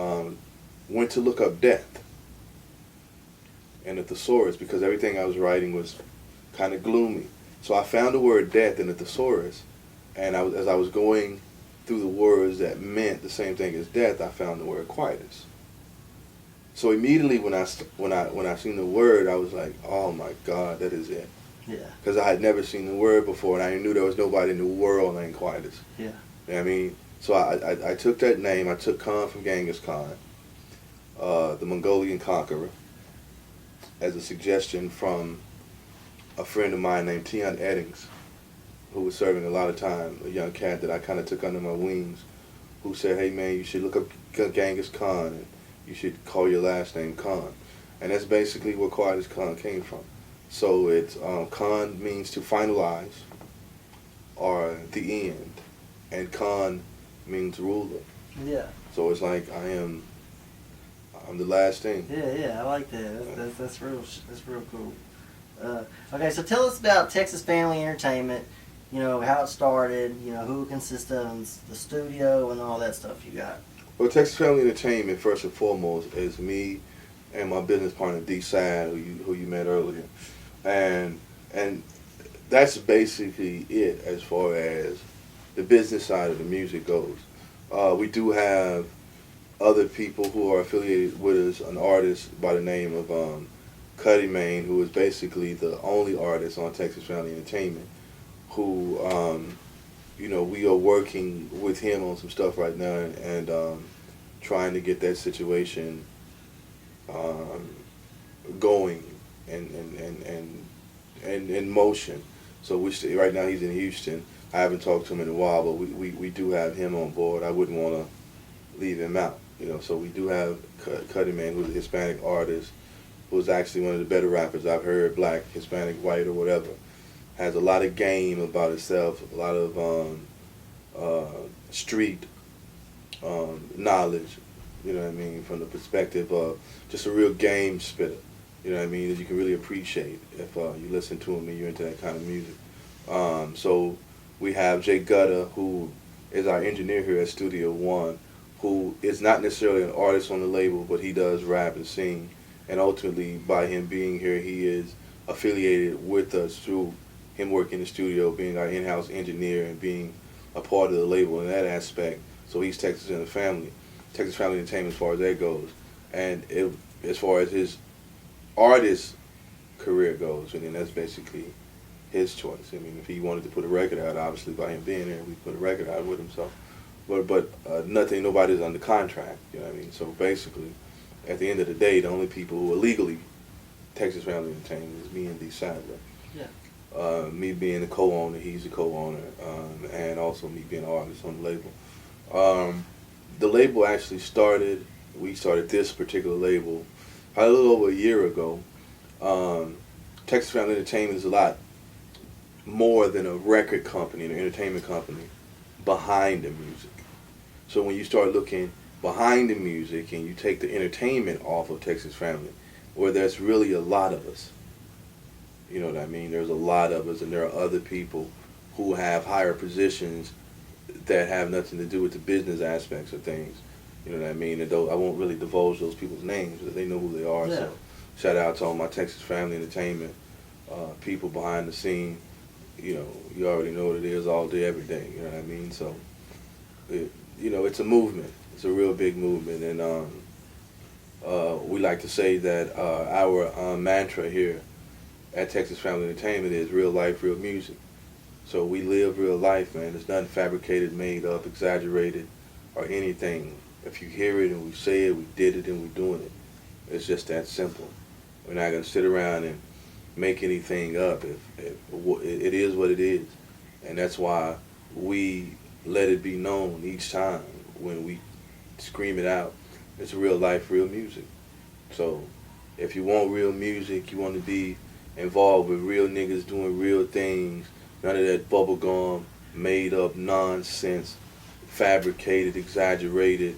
went to look up death in the thesaurus because everything I was writing was kind of gloomy. So I found the word death in the thesaurus, and as I was going through the words that meant the same thing as death, I found the word quietus. So immediately when I seen the word, I was like, oh my God, that is it. Yeah. Because I had never seen the word before, and I knew there was nobody in the world named Quietus. Yeah. You know what I mean? So I took that name. I took Khan from Genghis Khan, the Mongolian conqueror, as a suggestion from a friend of mine named Tion Eddings, who was serving a lot of time, a young cat that I kind of took under my wings, who said, hey man, you should look up Genghis Khan, and you should call your last name Khan. And that's basically where Quietus Khan came from. So it's Khan means to finalize or the end, and Khan means ruler. Yeah. So it's like I'm the last thing. Yeah, I like that. That's real cool. Okay, so tell us about Texas Family Entertainment. You know, how it started. You know, who it consists of, the studio, and all that stuff you got. Well, Texas Family Entertainment, first and foremost, is me and my business partner D. Sad, who you met earlier, and that's basically it as far as the business side of the music goes. We do have other people who are affiliated with us, an artist by the name of Cuddy Main, who is basically the only artist on Texas Family Entertainment, who, you know, we are working with him on some stuff right now and trying to get that situation going and in motion. So right now he's in Houston. I haven't talked to him in a while, but we do have him on board. I wouldn't want to leave him out, you know. So we do have Cuddy Man, who's a Hispanic artist, who's actually one of the better rappers I've heard, black, Hispanic, white, or whatever. Has a lot of game about itself, a lot of street knowledge, you know what I mean, from the perspective of just a real game spitter, you know what I mean, that you can really appreciate if you listen to him and you're into that kind of music. So we have Jay Gutta, who is our engineer here at Studio One, who is not necessarily an artist on the label, but he does rap and sing, and ultimately by him being here, he is affiliated with us through him working in the studio, being our in-house engineer and being a part of the label in that aspect. So he's Texas Family Entertainment as far as that goes. And as far as his artist career goes, I mean, that's basically his choice. I mean, if he wanted to put a record out, obviously by him being there, we put a record out with him. So, but nobody's under contract, you know what I mean? So basically, at the end of the day, the only people who are legally Texas Family Entertainment is me and D. Sadler. Yeah. Me being the co-owner, he's the co-owner, and also me being an artist on the label. The label actually we started this particular label a little over a year ago. Texas Family Entertainment is a lot more than a record company, an entertainment company, behind the music. So when you start looking behind the music and you take the entertainment off of Texas Family, where there's really a lot of us, you know what I mean? There's a lot of us, and there are other people who have higher positions that have nothing to do with the business aspects of things. You know what I mean? And though I won't really divulge those people's names, but they know who they are. Yeah. So shout out to all my Texas Family Entertainment people behind the scene. You know, you already know what it is all day, every day. You know what I mean? So, you know, it's a movement. It's a real big movement, and we like to say that our mantra here at Texas Family Entertainment is real life, real music. So we live real life, man. It's nothing fabricated, made up, exaggerated, or anything. If you hear it and we say it, we did it and we're doing it. It's just that simple. We're not going to sit around and make anything up. It is what it is. And that's why we let it be known each time when we scream it out, it's real life, real music. So if you want real music, you want to be involved with real niggas doing real things, none of that bubblegum, made up nonsense, fabricated, exaggerated,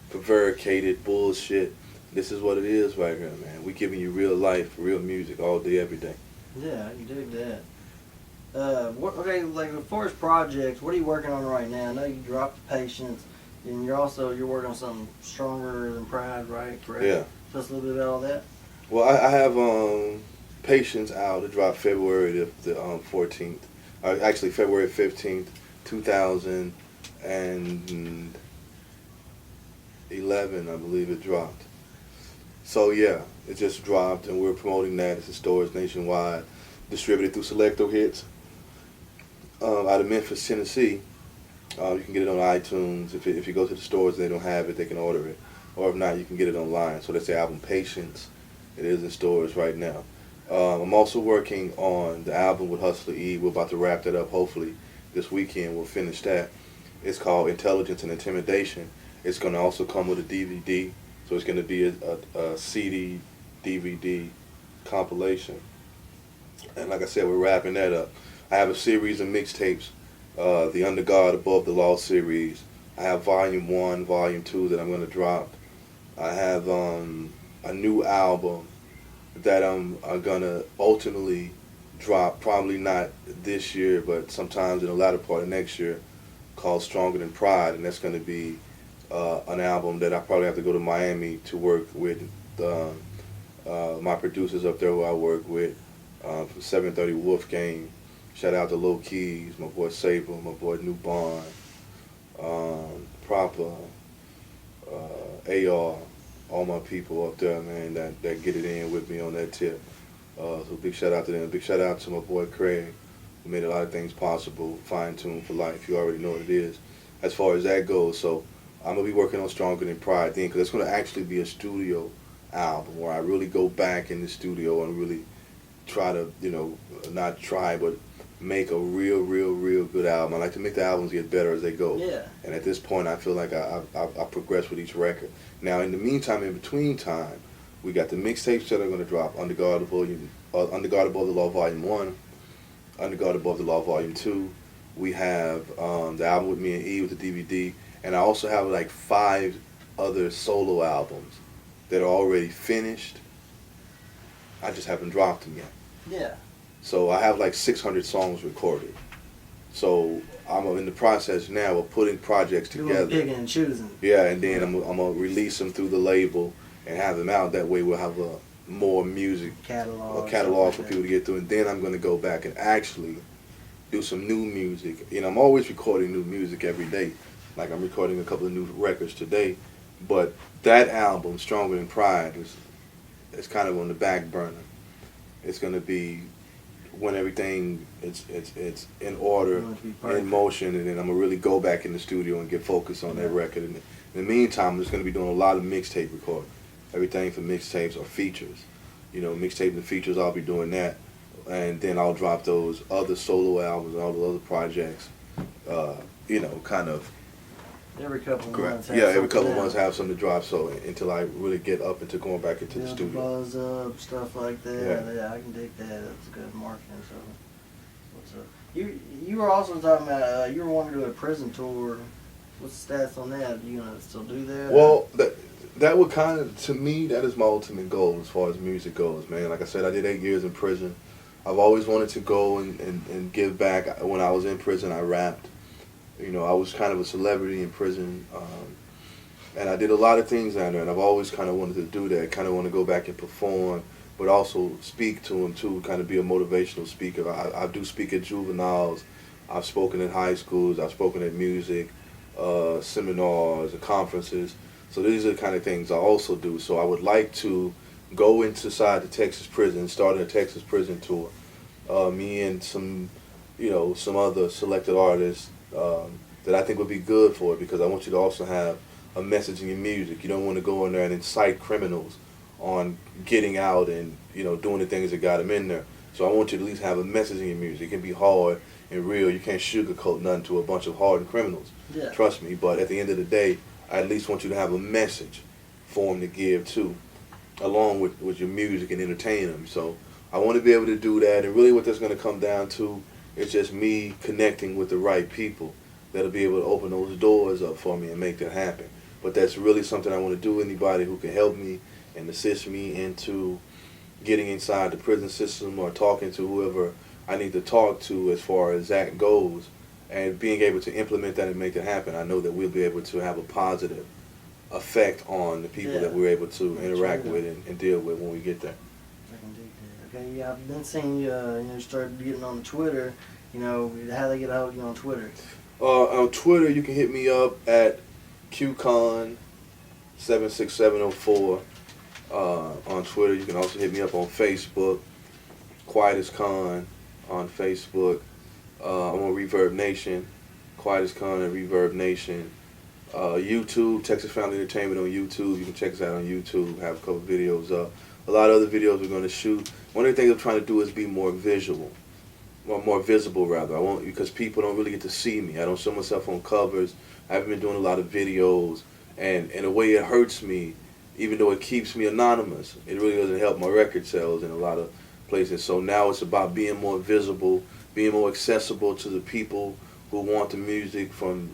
prevaricated bullshit. This is what it is right here, man. We giving you real life, real music all day, every day. Yeah, you dig that. Okay, like as far as projects, what are you working on right now? I know you dropped Patience, and you're working on something stronger than Pride, right? Correct? Yeah. Tell us a little bit about all that. Well, I have Patience out. It dropped February the 14th. Actually, February 15th, 2011, I believe it dropped. So yeah, it just dropped, and we're promoting that. It's in stores nationwide, distributed through Selecto Hits out of Memphis, Tennessee. You can get it on iTunes. If you go to the stores and they don't have it, they can order it. Or if not, you can get it online. So that's the album Patience. It is in stores right now. I'm also working on the album with Hustler E. We're about to wrap that up. Hopefully this weekend we'll finish that. It's called Intelligence and Intimidation. It's going to also come with a DVD. So it's going to be a CD, DVD compilation. And like I said, we're wrapping that up. I have a series of mixtapes, the Under God, Above the Law series. I have Volume 1, Volume 2 that I'm going to drop. I have a new album that I'm going to ultimately drop, probably not this year, but sometimes in the latter part of next year, called Stronger Than Pride. And that's going to be an album that I probably have to go to Miami to work with my producers up there who I work with, from 730 Wolf Game. Shout out to Low Keys, my boy Sabre, my boy New Bond, Proper, AR, all my people up there, man, that get it in with me on that tip. So big shout out to them. Big shout out to my boy Craig, who made a lot of things possible. Fine Tune for Life. You already know what it is. As far as that goes, so I'm going to be working on Stronger Than Pride then, because it's going to actually be a studio album where I really go back in the studio and really try to, not try, but make a real good album. I like to make the albums get better as they go. Yeah. And at this point, I feel like I progress with each record. Now, in the meantime, in between time, we got the mixtapes that are going to drop: Under God Above the Law Volume 1, Under God Above the Law Volume 2. We have the album with me and E with the DVD, and I also have like 5 other solo albums that are already finished. I just haven't dropped them yet. Yeah. So I have like 600 songs recorded. So I'm in the process now of putting projects together. Picking and choosing. Yeah, and then I'm gonna release them through the label and have them out. That way we'll have a more music catalog for people to get through. And then I'm gonna go back and actually do some new music. I'm always recording new music every day. Like I'm recording a couple of new records today. But that album, Stronger Than Pride, is kind of on the back burner. It's gonna be when everything it's in order, in motion, and then I'm gonna really go back in the studio and get focused on that record. And in the meantime, I'm just gonna be doing a lot of mixtape recording. Everything from mixtapes or features. Mixtape and features, I'll be doing that, and then I'll drop those other solo albums and all the other projects. Kind of. Every couple of months. Every couple of months have something to drop. So until I really get up into going back into the studio. Buzz up, stuff like that. Yeah, I can dig that. That's good marketing. So, what's up? You were also talking about you were wanting to do a prison tour. What's the stats on that? Are you gonna still do that? Well, that would kind of, to me, that is my ultimate goal as far as music goes, man. Like I said, I did 8 years in prison. I've always wanted to go and give back. When I was in prison, I rapped. I was kind of a celebrity in prison, and I did a lot of things down there, and I've always kind of wanted to do that, kind of want to go back and perform, but also speak to them too, kind of be a motivational speaker. I do speak at juveniles, I've spoken at high schools, I've spoken at music, seminars, and conferences, so these are the kind of things I also do. So I would like to go inside the Texas prison, start a Texas prison tour, me and some other selected artists, that I think would be good for it, because I want you to also have a message in your music. You don't want to go in there and incite criminals on getting out and doing the things that got them in there. So I want you to at least have a message in your music. It can be hard and real. You can't sugarcoat nothing to a bunch of hardened criminals. Yeah. Trust me. But at the end of the day, I at least want you to have a message for them to give too, along with your music and entertain them. So I want to be able to do that, and really what that's going to come down to is just me connecting with the right people that'll be able to open those doors up for me and make that happen. But that's really something I want to do. Anybody who can help me and assist me into getting inside the prison system or talking to whoever I need to talk to as far as that goes, and being able to implement that and make it happen, I know that we'll be able to have a positive effect on the people that we're able to interact with and deal with when we get there. Okay, yeah, I've been seeing you, you started getting on Twitter. How they get a hold of you on Twitter? On Twitter, you can hit me up at QCon76704 on Twitter. You can also hit me up on Facebook, Quietus Con on Facebook. I'm on Reverb Nation, Quietus Con and Reverb Nation. YouTube, Texas Family Entertainment on YouTube. You can check us out on YouTube. Have a couple videos up. A lot of other videos we're going to shoot. One of the things I'm trying to do is be more visual. More visible rather. Because people don't really get to see me. I don't show myself on covers. I haven't been doing a lot of videos, and in a way it hurts me, even though it keeps me anonymous. It really doesn't help my record sales in a lot of places. So now it's about being more visible, being more accessible to the people who want the music from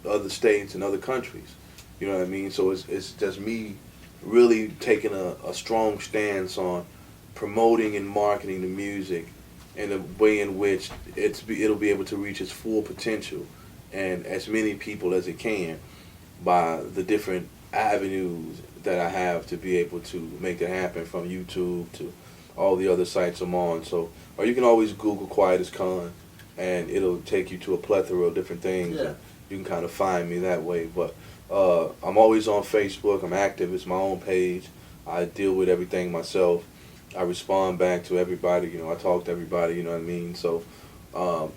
other states and other countries. You know what I mean? So it's just me really taking a strong stance on promoting and marketing the music in a way in which it'll be able to reach its full potential and as many people as it can by the different avenues that I have to be able to make it happen, from YouTube to all the other sites I'm on. So, or you can always Google Quietus Con and it'll take you to a plethora of different things. Yeah. You can kind of find me that way. But I'm always on Facebook. I'm active. It's my own page. I deal with everything myself. I respond back to everybody. I talk to everybody. You know what I mean? So on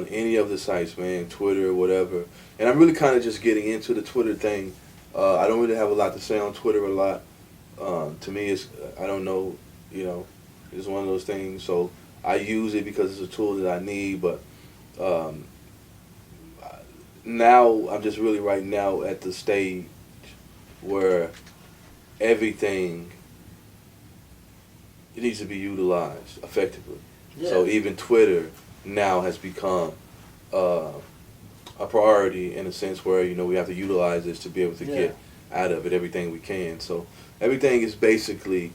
any of the sites, man, Twitter, whatever. And I'm really kind of just getting into the Twitter thing. I don't really have a lot to say on Twitter a lot. To me, I don't know, it's one of those things. So I use it because it's a tool that I need. But now I'm just really right now at the stage where everything it needs to be utilized effectively. Yeah. So even Twitter now has become a priority in a sense where we have to utilize this to be able to get out of it everything we can. So everything is basically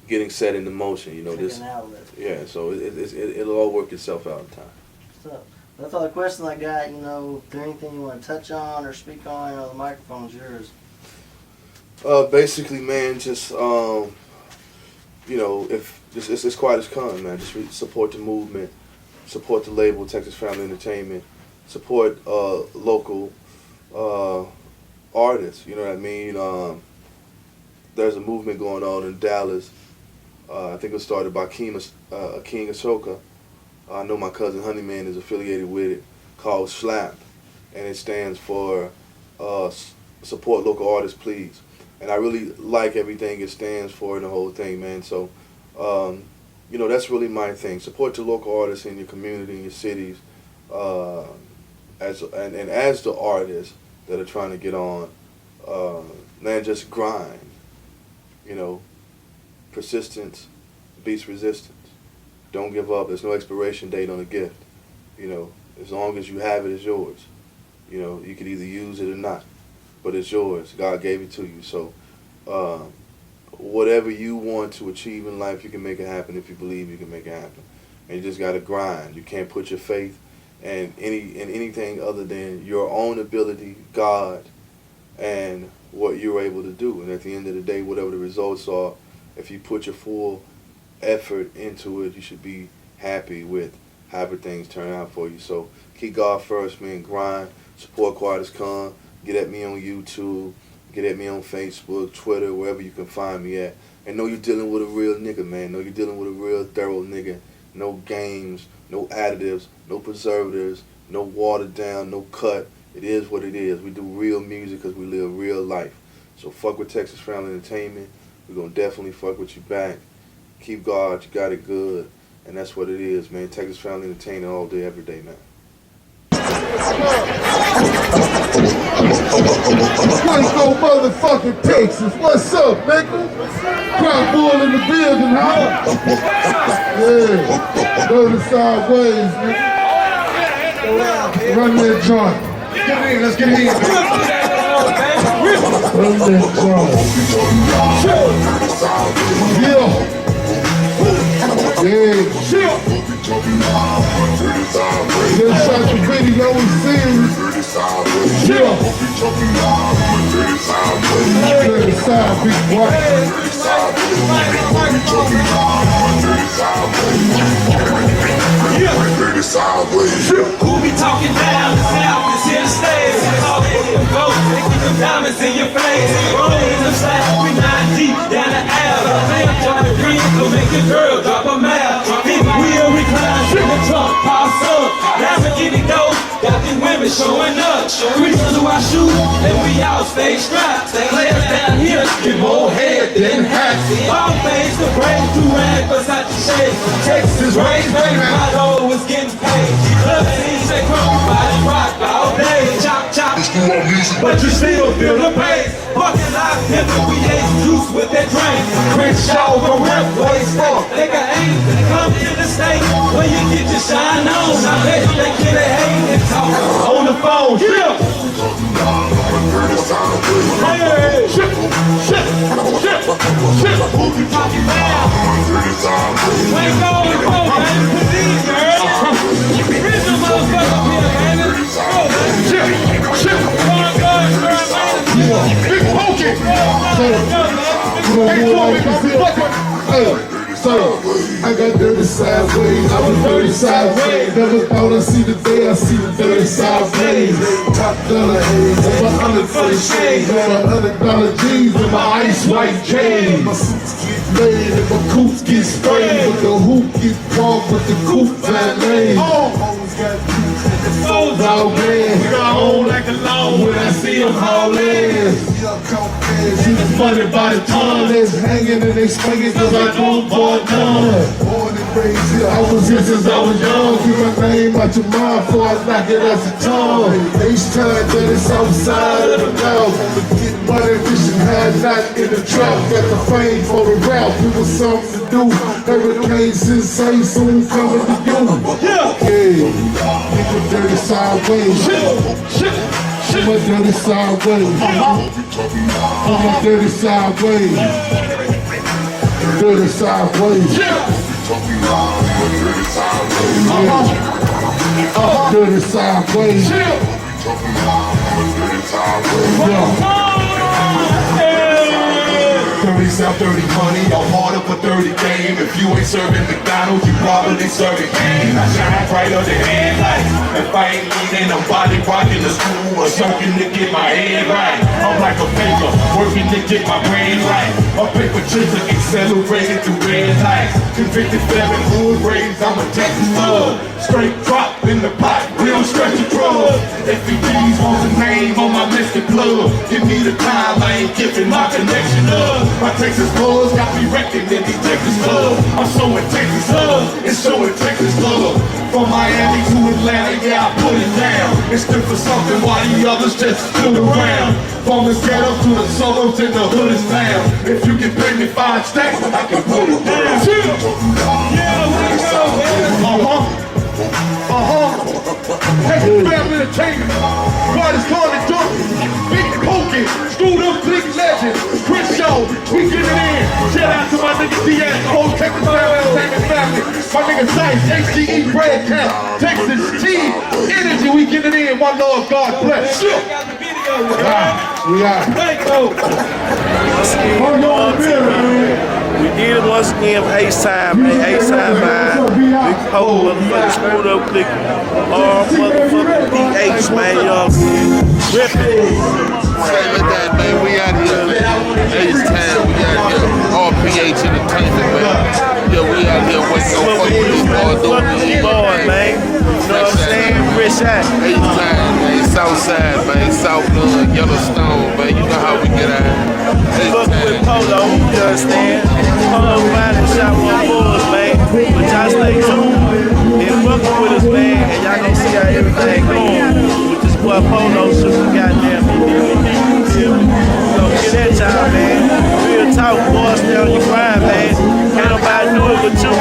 getting set into motion. This. Yeah. So it'll all work itself out in time. So that's all the questions I got. Is there anything you want to touch on or speak on? The microphone's yours. Basically, man, just if it's Quietus Con, man, just support the movement, support the label, Texas Family Entertainment, support local artists. You know what I mean? There's a movement going on in Dallas. I think it was started by King Ashoka. I know my cousin Honeyman is affiliated with it, called SLAP, and it stands for Support Local Artists, Please. And I really like everything it stands for and the whole thing, man. So, that's really my thing. Support the local artists in your community, in your cities, as the artists that are trying to get on, man, just grind. Persistence beats resistance. Don't give up. There's no expiration date on a gift. As long as you have it, it's yours. You could either use it or not, but it's yours. God gave it to you. So whatever you want to achieve in life, you can make it happen if you believe you can make it happen. And you just got to grind. You can't put your faith in anything other than your own ability, God, and what you're able to do. And at the end of the day, whatever the results are, if you put your full effort into it, you should be happy with however things turn out for you. So keep God first, man. Grind. Support Quietus Con. Get at me on YouTube. Get at me on Facebook, Twitter, wherever you can find me at. And know you're dealing with a real nigga, man. Know you're dealing with a real thorough nigga. No games, no additives, no preservatives, no watered down, no cut. It is what it is. We do real music because we live real life. So fuck with Texas Family Entertainment. We're going to definitely fuck with you back. Keep God, you got it good. And that's what it is, man. Texas Family Entertainment all day, every day, man. Waco, motherfucking Texas. What's up, nigga? Crowd bull in the building, huh? Yeah. Go the sideways, nigga. Run that joint. Get it in, let's get it in. Run that joint. Yeah. Yeah. Just shot the video, we seen. Yeah. Dirty side, big boy. Who be talking down the south is here to stay. All they go, they keep them diamonds in your face. Rolling in them slides, we 9 deep down the aisle. Lamb drop the green, go make your girl drop a mile. Big wheel recline, in the trunk, pops up. Lamborghini dope, got these women showing up. Reason to our shoes, and we all stay strapped. Players down here get more head than hats. All things to break, to rag, beside the shade. Texas raised, baby, my dog was getting paid. Love scenes that crumble, body rock all day. Chop, chop, but you still feel the pain. Fucking live pimple, we ate juice with that drink. Crenshaw from rep, waist up. Think I ain't come to the state where you get your shine on. I bet they get a hate and talk on the phone. Yeah. Hey, shit, shit, shit, shit. Who you talking about? Wake up, baby, please, girl. Here's the motherfucker here, man. Go, man. Shit, shit. Big pokey. So, I got dirty sideways, I was dirty sideways. Never thought I'd see the day, I see the dirty sideways. Top dollar haze, I'm 100 for the shades. $100 jeans and my ice white chain. My suits get laid and my coops get sprayed. But the hoop get walked with the coop valet. Always got juice at the foes out man. We got home like a lawn when I see them haulin'. See the money by the ton, that's hanging and they swinging cause I don't boy none. Born and raised here, I was here since I was young. Keep my name out your mind before I knock it out your tongue. H-time that it's outside of the mouth. Get money, fishing high, not in the trap. Got the fame for the rap, it was something to do. Hurricane sensei soon coming to you. Yeah, nigga dirty sideways. I'm a dirty sideways. I'm a dirty sideways. Dirty sideways. Dirty sideways. Dirty South, dirty money, I'm harder for 30 game. If you ain't serving McDonald's, you probably serving game. I shine brighter than headlights. If I ain't leading, I'm body rocking the school or something to get my head right. I'm like a paper, working to get my brain right. A paper chaser accelerated through red lights. Convicted felon, hood raised, I'm a Texas thug. Straight drop in the pot, real stretch of drugs. FEDs want a name on my Mexican club. Give me the time, I ain't giving my connection up. My Texas boys got me wrecking in these Texas clubs. I'm showing Texas love, it's showing Texas love. From Miami to Atlanta, yeah, I put it down. It's good for something while the others just stood around. From the ghetto to the suburbs and the hood is down. If you can pay me 5 stacks, I can put it down. Yeah, we go, Hey, family entertainment. Quietus calling Duck. Big Pokey. Screwed up big legend. Chris Show. We get it in. Shout out to my nigga DS. The whole Texas entertainment family. My nigga Sice. HDE Brad Camp. Texas T. Energy. We get it in. One Lord. God bless. We got We did it once again for H-Time, man. H-Time, man. Big Polow, motherfucking screwed up click. Motherfucking PH, man. You know what I'm saying? Rippin'. Say with that, man. We out here. H-Time, we out here. All PH Entertainment, man. Yeah, we out here waiting on fuck with this boy doing boy, man. You know what I'm saying? Rich out. H-Time, man. Southside, man. South Blood, Yellowstone, man. You know how we get out. Fuck with Polow, you understand? Polow riding and shot one bulls, man. But y'all stay tuned and fucking with us, man. And y'all gonna see how everything going with this boy boy Polow super goddamn So get that time, man. Real talk, boy, stay on your grind, man. Can't nobody do it but you.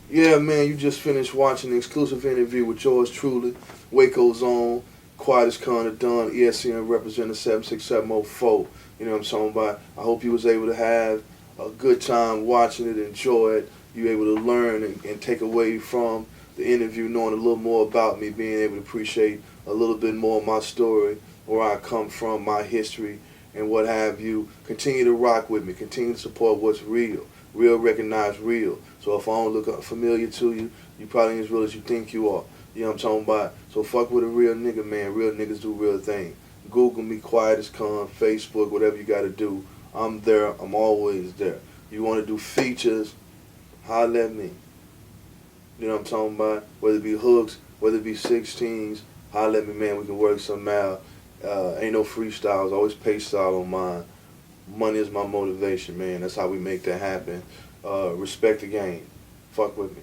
Yeah, man, you just finished watching an exclusive interview with yours truly, Waco's own, Quietus Con of Don, ESCN Representative 76704. You know what I'm talking about? I hope you was able to have a good time watching it, enjoy it. You able to learn and take away from the interview, knowing a little more about me, being able to appreciate a little bit more of my story, where I come from, my history, and what have you. Continue to rock with me. Continue to support what's real. Real recognize real. So if I don't look familiar to you, you probably ain't as real as you think you are. You know what I'm talking about? So fuck with a real nigga, man. Real niggas do real things. Google me, Quietus Con, Facebook, whatever you got to do. I'm there. I'm always there. You want to do features, holler at me. You know what I'm talking about? Whether it be hooks, whether it be 16s, holler at me, man. We can work something out. Ain't no freestyles. Always pay style on mine. Money is my motivation, man. That's how we make that happen. Respect the game. Fuck with me.